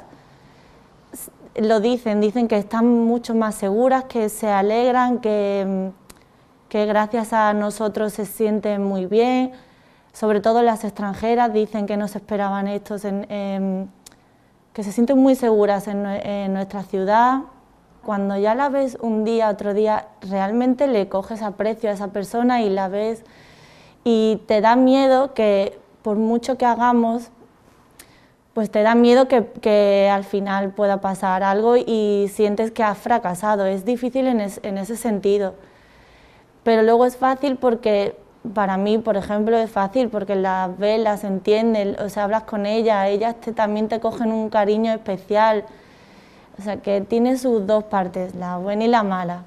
lo dicen que están mucho más seguras, que se alegran, que gracias a nosotros se sienten muy bien. Sobre todo las extranjeras dicen que no se esperaban esto, que se sienten muy seguras en nuestra ciudad. Cuando ya la ves un día, otro día, realmente le coges aprecio a esa persona y la ves y te da miedo que por mucho que hagamos, pues te da miedo que al final pueda pasar algo y sientes que has fracasado. Es difícil en ese sentido, pero luego es fácil porque, para mí, por ejemplo, es fácil porque las ves, las entiendes, o sea, hablas con ellas también te cogen un cariño especial. O sea, que tiene sus dos partes, la buena y la mala.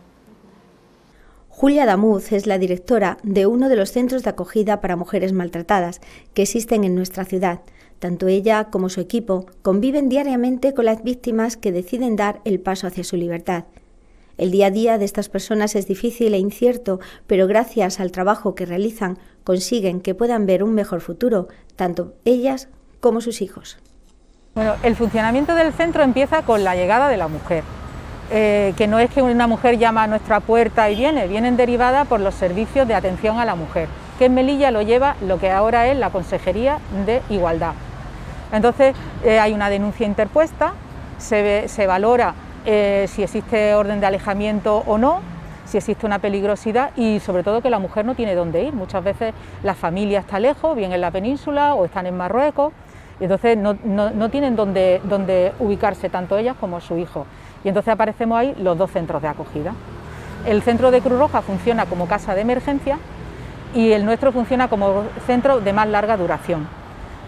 Julia Damuz es la directora de uno de los centros de acogida para mujeres maltratadas que existen en nuestra ciudad. Tanto ella como su equipo conviven diariamente con las víctimas que deciden dar el paso hacia su libertad. El día a día de estas personas es difícil e incierto, pero gracias al trabajo que realizan consiguen que puedan ver un mejor futuro, tanto ellas como sus hijos. Bueno, el funcionamiento del centro empieza con la llegada de la mujer, que no es que una mujer llama a nuestra puerta y vienen derivadas por los servicios de atención a la mujer, que en Melilla lo lleva lo que ahora es la Consejería de Igualdad. Entonces hay una denuncia interpuesta, se valora si existe orden de alejamiento o no, si existe una peligrosidad y sobre todo que la mujer no tiene dónde ir. Muchas veces la familia está lejos, bien en la península o están en Marruecos, y entonces no tienen dónde ubicarse tanto ellas como su hijo. Y entonces aparecemos ahí los dos centros de acogida. El centro de Cruz Roja funciona como casa de emergencia y el nuestro funciona como centro de más larga duración.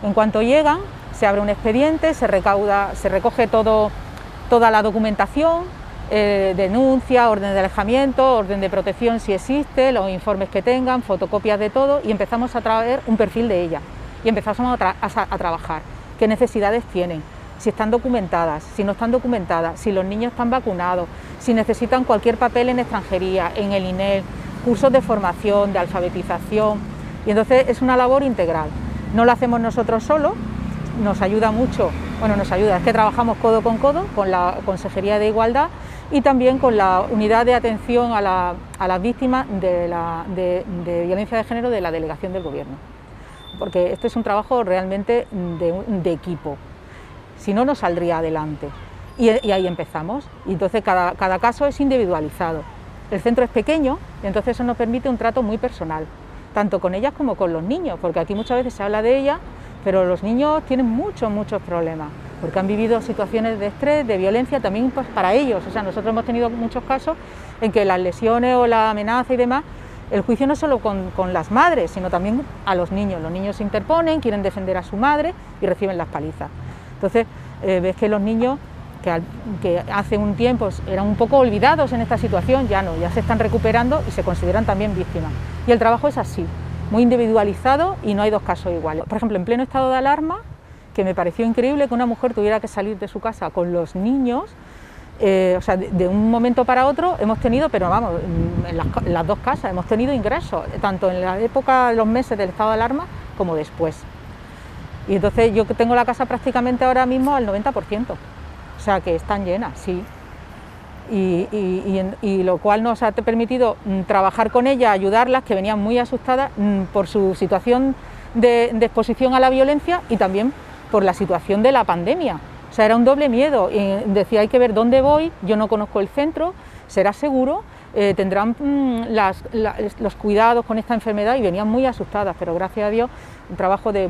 En cuanto llegan, se abre un expediente, se recoge toda la documentación, denuncia, orden de alejamiento, orden de protección si existe, los informes que tengan, fotocopias de todo y empezamos a traer un perfil de ella. Y empezamos a trabajar, qué necesidades tienen, si están documentadas, si no están documentadas, si los niños están vacunados, si necesitan cualquier papel en extranjería, en el INEL, cursos de formación, de alfabetización, y entonces es una labor integral. No lo hacemos nosotros solos, nos ayuda mucho, es que trabajamos codo con la Consejería de Igualdad y también con la Unidad de Atención a las Víctimas de Violencia de Género de la Delegación del Gobierno. Porque este es un trabajo realmente de equipo, si no, no saldría adelante. Y ahí empezamos, y entonces cada caso es individualizado. El centro es pequeño, y entonces eso nos permite un trato muy personal, tanto con ellas como con los niños, porque aquí muchas veces se habla de ellas, pero los niños tienen muchos problemas, porque han vivido situaciones de estrés, de violencia, también pues, para ellos. O sea, nosotros hemos tenido muchos casos en que las lesiones o la amenaza y demás, el juicio no es solo con las madres, sino también a los niños. Los niños se interponen, quieren defender a su madre y reciben las palizas. Entonces, ves que los niños que hace un tiempo eran un poco olvidados en esta situación, ya no, ya se están recuperando y se consideran también víctimas. Y el trabajo es así, muy individualizado y no hay dos casos iguales. Por ejemplo, en pleno estado de alarma, que me pareció increíble que una mujer tuviera que salir de su casa con los niños, o sea, de un momento para otro hemos tenido, pero vamos, en las dos casas hemos tenido ingresos, tanto en la época de los meses del estado de alarma como después. Y entonces yo tengo la casa prácticamente ahora mismo al 90%, o sea que están llenas, sí. Y lo cual nos ha permitido trabajar con ellas, ayudarlas, que venían muy asustadas por su situación de exposición a la violencia y también por la situación de la pandemia. O sea, era un doble miedo, y decía, hay que ver dónde voy, yo no conozco el centro, será seguro, tendrán los cuidados con esta enfermedad, y venían muy asustadas, pero gracias a Dios, un trabajo de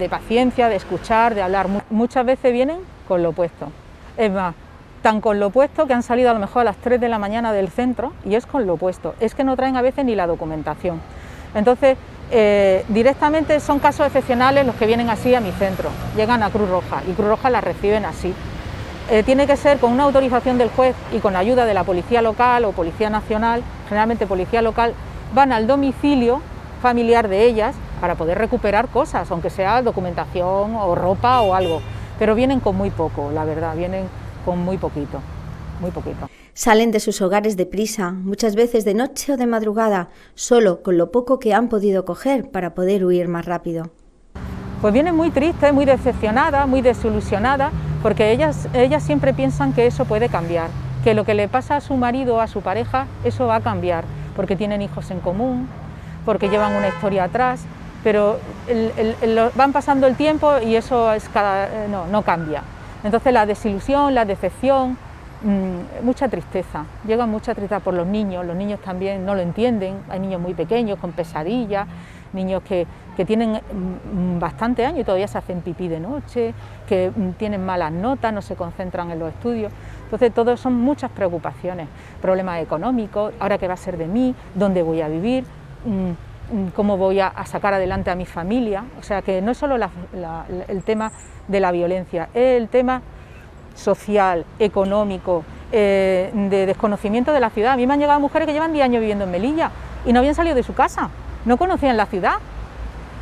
paciencia, de escuchar, de hablar. Muchas veces vienen con lo opuesto, es más, tan con lo opuesto que han salido a lo mejor a las 3 de la mañana del centro, y es con lo opuesto, es que no traen a veces ni la documentación. Entonces, directamente son casos excepcionales los que vienen así a mi centro, llegan a Cruz Roja y Cruz Roja las reciben así. Tiene que ser con una autorización del juez y con la ayuda de la policía local o policía nacional, generalmente policía local, van al domicilio familiar de ellas para poder recuperar cosas, aunque sea documentación o ropa o algo, pero vienen con muy poco, la verdad, vienen con muy poquito, muy poquito. Salen de sus hogares deprisa, muchas veces de noche o de madrugada, solo con lo poco que han podido coger para poder huir más rápido. Pues vienen muy tristes, muy decepcionadas, muy desilusionadas, porque ellas siempre piensan que eso puede cambiar, que lo que le pasa a su marido o a su pareja, eso va a cambiar, porque tienen hijos en común, porque llevan una historia atrás, pero van pasando el tiempo y eso es no cambia. Entonces la desilusión, la decepción, mucha tristeza, llega mucha tristeza por los niños también no lo entienden, hay niños muy pequeños con pesadillas, niños que tienen bastante años y todavía se hacen pipí de noche, que tienen malas notas, no se concentran en los estudios. Entonces todo son muchas preocupaciones, problemas económicos, ahora qué va a ser de mí, dónde voy a vivir, cómo voy a sacar adelante a mi familia. O sea que no es solo el tema de la violencia, es el tema social, económico, de desconocimiento de la ciudad. A mí me han llegado mujeres que llevan 10 años viviendo en Melilla y no habían salido de su casa, no conocían la ciudad.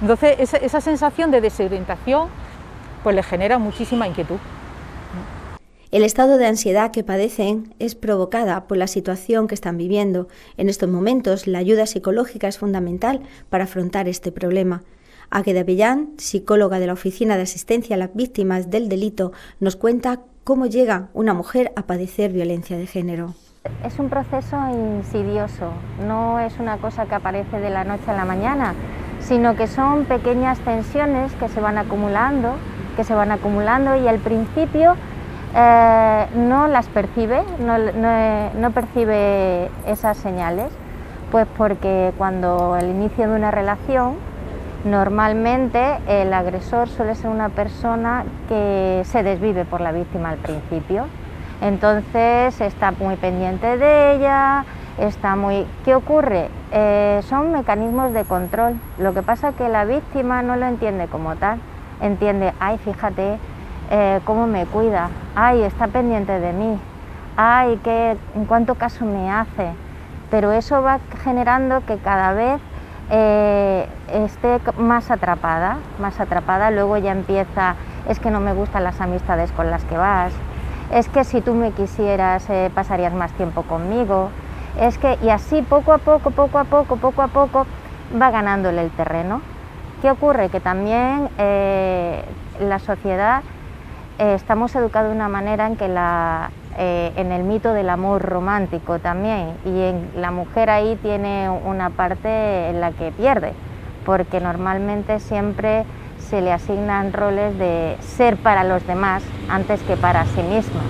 Entonces esa sensación de desorientación pues les genera muchísima inquietud. El estado de ansiedad que padecen es provocada por la situación que están viviendo. En estos momentos la ayuda psicológica es fundamental para afrontar este problema. Águeda Avellán, psicóloga de la Oficina de Asistencia a las Víctimas del Delito, nos cuenta cómo llega una mujer a padecer violencia de género. Es un proceso insidioso, no es una cosa que aparece de la noche a la mañana, sino que son pequeñas tensiones que se van acumulando y al principio no las percibe, no percibe esas señales, pues porque cuando el inicio de una relación, normalmente el agresor suele ser una persona que se desvive por la víctima al principio, entonces está muy pendiente de ella, ¿Qué ocurre? Son mecanismos de control, lo que pasa es que la víctima no lo entiende como tal, entiende, ay, fíjate cómo me cuida, ay, está pendiente de mí, ay, en cuánto caso me hace, pero eso va generando que cada vez esté más atrapada, luego ya empieza, es que no me gustan las amistades con las que vas, es que si tú me quisieras pasarías más tiempo conmigo, y así poco a poco va ganándole el terreno. ¿Qué ocurre? Que también la sociedad estamos educados de una manera en que en el mito del amor romántico también, y la mujer ahí tiene una parte en la que pierde, porque normalmente siempre se le asignan roles de ser para los demás antes que para sí misma.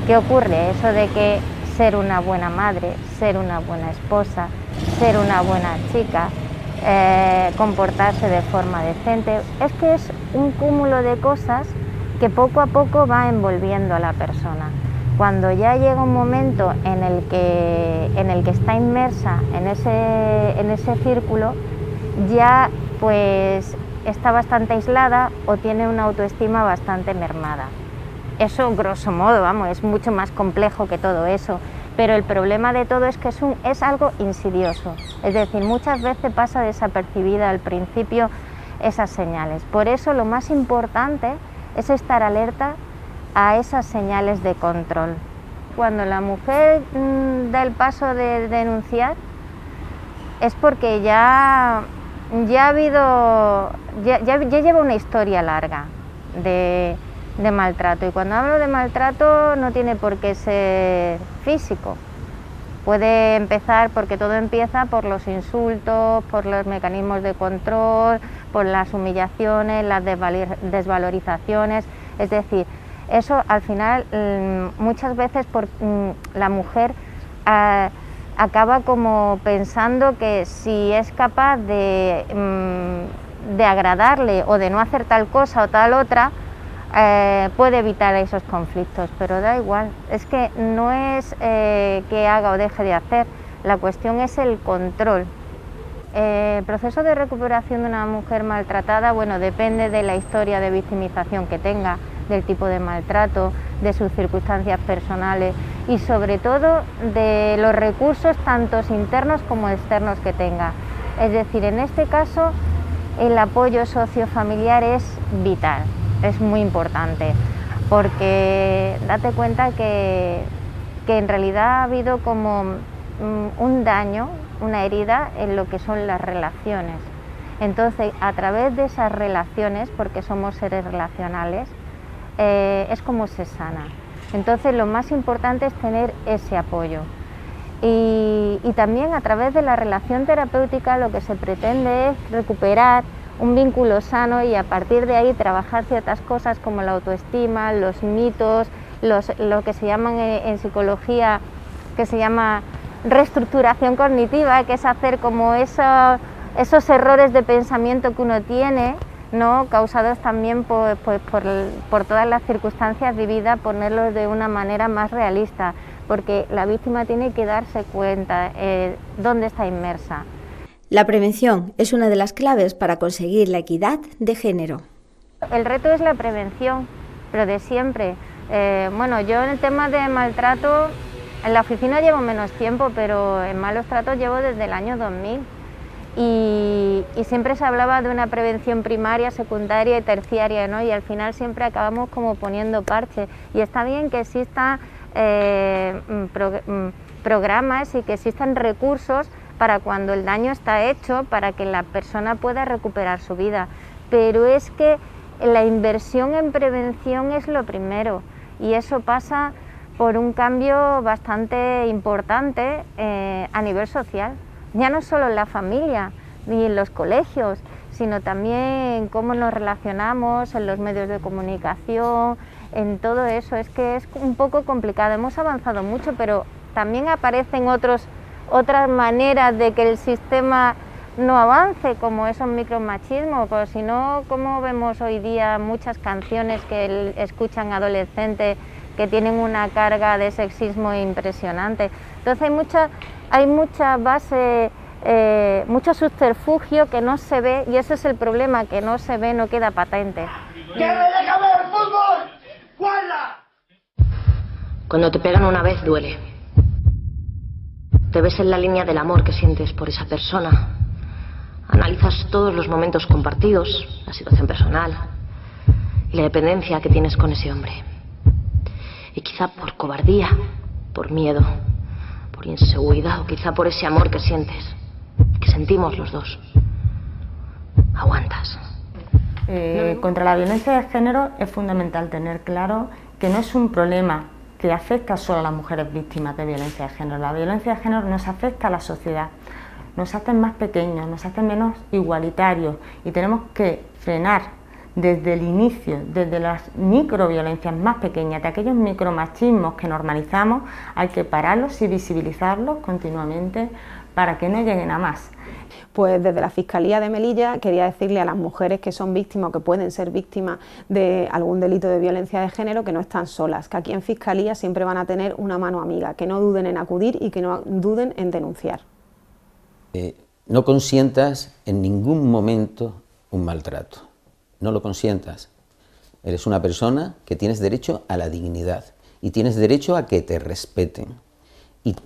¿Qué ocurre? Eso de que ser una buena madre, ser una buena esposa, ser una buena chica, comportarse de forma decente, es que es un cúmulo de cosas que poco a poco va envolviendo a la persona. Cuando ya llega un momento en el que está inmersa en ese círculo, ya pues está bastante aislada o tiene una autoestima bastante mermada. Eso, grosso modo, vamos, es mucho más complejo que todo eso, pero el problema de todo es que es algo insidioso, es decir, muchas veces pasa desapercibida al principio esas señales. Por eso lo más importante es estar alerta a esas señales de control. Cuando la mujer da el paso de denunciar, es porque ya lleva una historia larga de maltrato, y cuando hablo de maltrato no tiene por qué ser físico, puede empezar, porque todo empieza por los insultos, por los mecanismos de control, por las humillaciones, las desvalorizaciones, es decir, eso al final muchas veces la mujer acaba como pensando que si es capaz de agradarle o de no hacer tal cosa o tal otra, puede evitar esos conflictos, pero da igual, es que no es que haga o deje de hacer, la cuestión es el control. El proceso de recuperación de una mujer maltratada, bueno, depende de la historia de victimización que tenga, del tipo de maltrato, de sus circunstancias personales y sobre todo de los recursos tanto internos como externos que tenga. Es decir, en este caso el apoyo sociofamiliar es vital, es muy importante, porque date cuenta que en realidad ha habido como un daño, una herida en lo que son las relaciones. Entonces, a través de esas relaciones, porque somos seres relacionales, es como se sana. Entonces, lo más importante es tener ese apoyo. Y también a través de la relación terapéutica lo que se pretende es recuperar un vínculo sano y a partir de ahí trabajar ciertas cosas como la autoestima, los mitos, lo que se llaman en psicología, que se llama reestructuración cognitiva, que es hacer como esos errores de pensamiento que uno tiene, ¿no?, causados también por todas las circunstancias vividas, ponerlos de una manera más realista, porque la víctima tiene que darse cuenta dónde está inmersa. La prevención es una de las claves para conseguir la equidad de género. El reto es la prevención, pero de siempre. Bueno, yo en el tema de maltrato, en la oficina llevo menos tiempo, pero en malos tratos llevo desde el año 2000. Y siempre se hablaba de una prevención primaria, secundaria y terciaria, ¿no? Y al final siempre acabamos como poniendo parche. Y está bien que existan programas y que existan recursos para cuando el daño está hecho, para que la persona pueda recuperar su vida. Pero es que la inversión en prevención es lo primero y eso pasa por un cambio bastante importante a nivel social. Ya no solo en la familia ni en los colegios, sino también en cómo nos relacionamos, en los medios de comunicación, en todo eso. Es que es un poco complicado, hemos avanzado mucho, pero también aparecen otras maneras de que el sistema no avance, como esos micromachismos, pues si no, como vemos hoy día muchas canciones que escuchan adolescentes que tienen una carga de sexismo impresionante. Entonces hay mucha base, mucho subterfugio que no se ve, y ese es el problema, que no se ve, no queda patente. ¡Que me deja ver fútbol! ¡Guarda! Cuando te pegan una vez duele. Te ves en la línea del amor que sientes por esa persona. Analizas todos los momentos compartidos, la situación personal y la dependencia que tienes con ese hombre. Y quizá por cobardía, por miedo, por inseguridad o quizá por ese amor que sientes, que sentimos los dos, aguantas. Contra la violencia de género es fundamental tener claro que no es un problema que afecta solo a las mujeres víctimas de violencia de género. La violencia de género nos afecta a la sociedad, nos hace más pequeños, nos hace menos igualitarios y tenemos que frenar desde el inicio, desde las microviolencias más pequeñas, de aquellos micromachismos que normalizamos, hay que pararlos y visibilizarlos continuamente para que no lleguen a más. Pues desde la Fiscalía de Melilla quería decirle a las mujeres que son víctimas o que pueden ser víctimas de algún delito de violencia de género que no están solas, que aquí en Fiscalía siempre van a tener una mano amiga, que no duden en acudir y que no duden en denunciar. No consientas en ningún momento un maltrato, no lo consientas. Eres una persona que tienes derecho a la dignidad y tienes derecho a que te respeten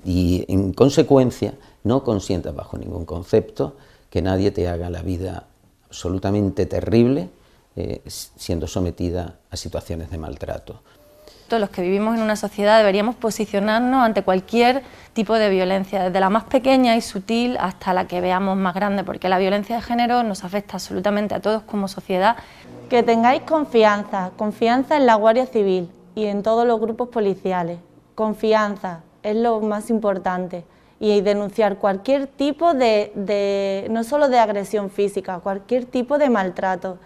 y en consecuencia no consientas bajo ningún concepto que nadie te haga la vida absolutamente terrible siendo sometida a situaciones de maltrato. Todos los que vivimos en una sociedad deberíamos posicionarnos ante cualquier tipo de violencia, desde la más pequeña y sutil hasta la que veamos más grande, porque la violencia de género nos afecta absolutamente a todos como sociedad. Que tengáis confianza en la Guardia Civil y en todos los grupos policiales. Confianza es lo más importante. Y denunciar cualquier tipo no solo de agresión física, cualquier tipo de maltrato.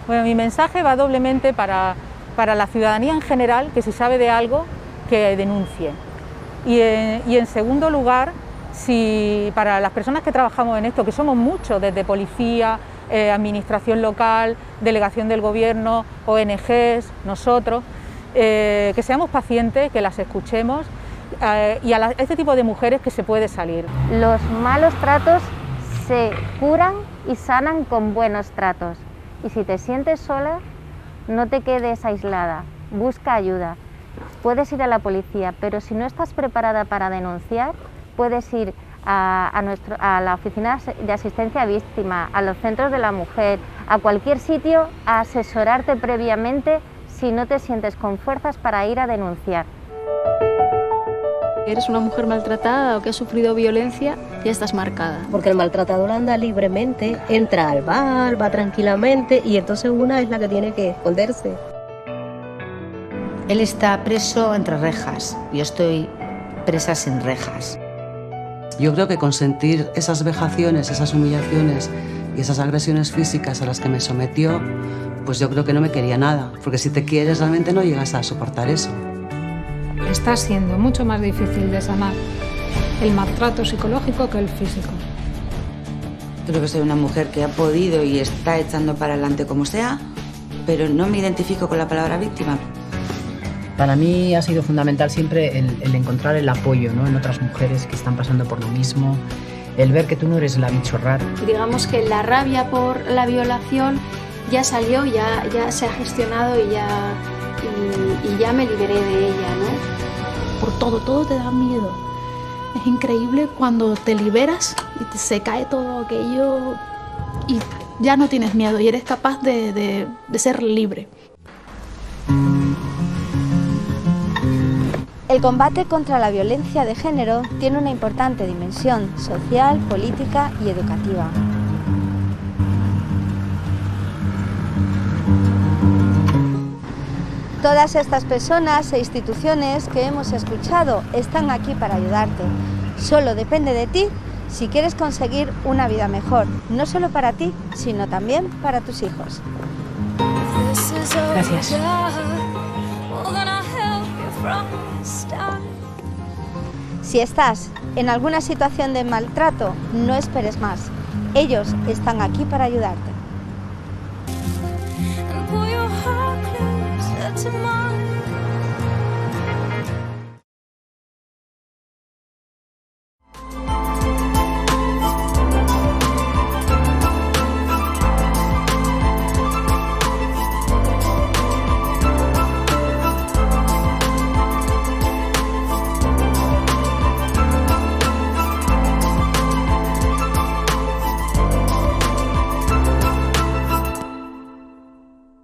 Bueno, mi mensaje va doblemente para la ciudadanía en general, que si sabe de algo, que denuncie. Y en segundo lugar, para las personas que trabajamos en esto, que somos muchos, desde policía, administración local, delegación del gobierno, ONGs, nosotros, que seamos pacientes, que las escuchemos, y a este tipo de mujeres que se puede salir. Los malos tratos se curan y sanan con buenos tratos. Y si te sientes sola, no te quedes aislada, busca ayuda. puedes ir a la policía, pero si no estás preparada para denunciar, puedes ir a la oficina de asistencia a víctima, a los centros de la mujer, a cualquier sitio, a asesorarte previamente si no te sientes con fuerzas para ir a denunciar. Eres una mujer maltratada o que ha sufrido violencia, ya estás marcada. Porque el maltratador anda libremente, entra al bar, va tranquilamente y entonces una es la que tiene que esconderse. Él está preso entre rejas, yo estoy presa sin rejas. Yo creo que consentir esas vejaciones, esas humillaciones y esas agresiones físicas a las que me sometió, pues yo creo que no me quería nada, porque si te quieres realmente no llegas a soportar eso. Está siendo mucho más difícil de sanar el maltrato psicológico que el físico. Creo que soy una mujer que ha podido y está echando para adelante como sea, pero no me identifico con la palabra víctima. Para mí ha sido fundamental siempre el encontrar el apoyo, ¿no?, en otras mujeres que están pasando por lo mismo, el ver que tú no eres la bicho raro. Digamos que la rabia por la violación ya salió, ya se ha gestionado y ya me liberé de ella, ¿no? Por todo te da miedo. Es increíble cuando te liberas y se cae todo aquello y ya no tienes miedo y eres capaz de ser libre. El combate contra la violencia de género tiene una importante dimensión social, política y educativa. Todas estas personas e instituciones que hemos escuchado están aquí para ayudarte. Solo depende de ti si quieres conseguir una vida mejor, no solo para ti, sino también para tus hijos. Gracias. Si estás en alguna situación de maltrato, no esperes más. Ellos están aquí para ayudarte. Tomorrow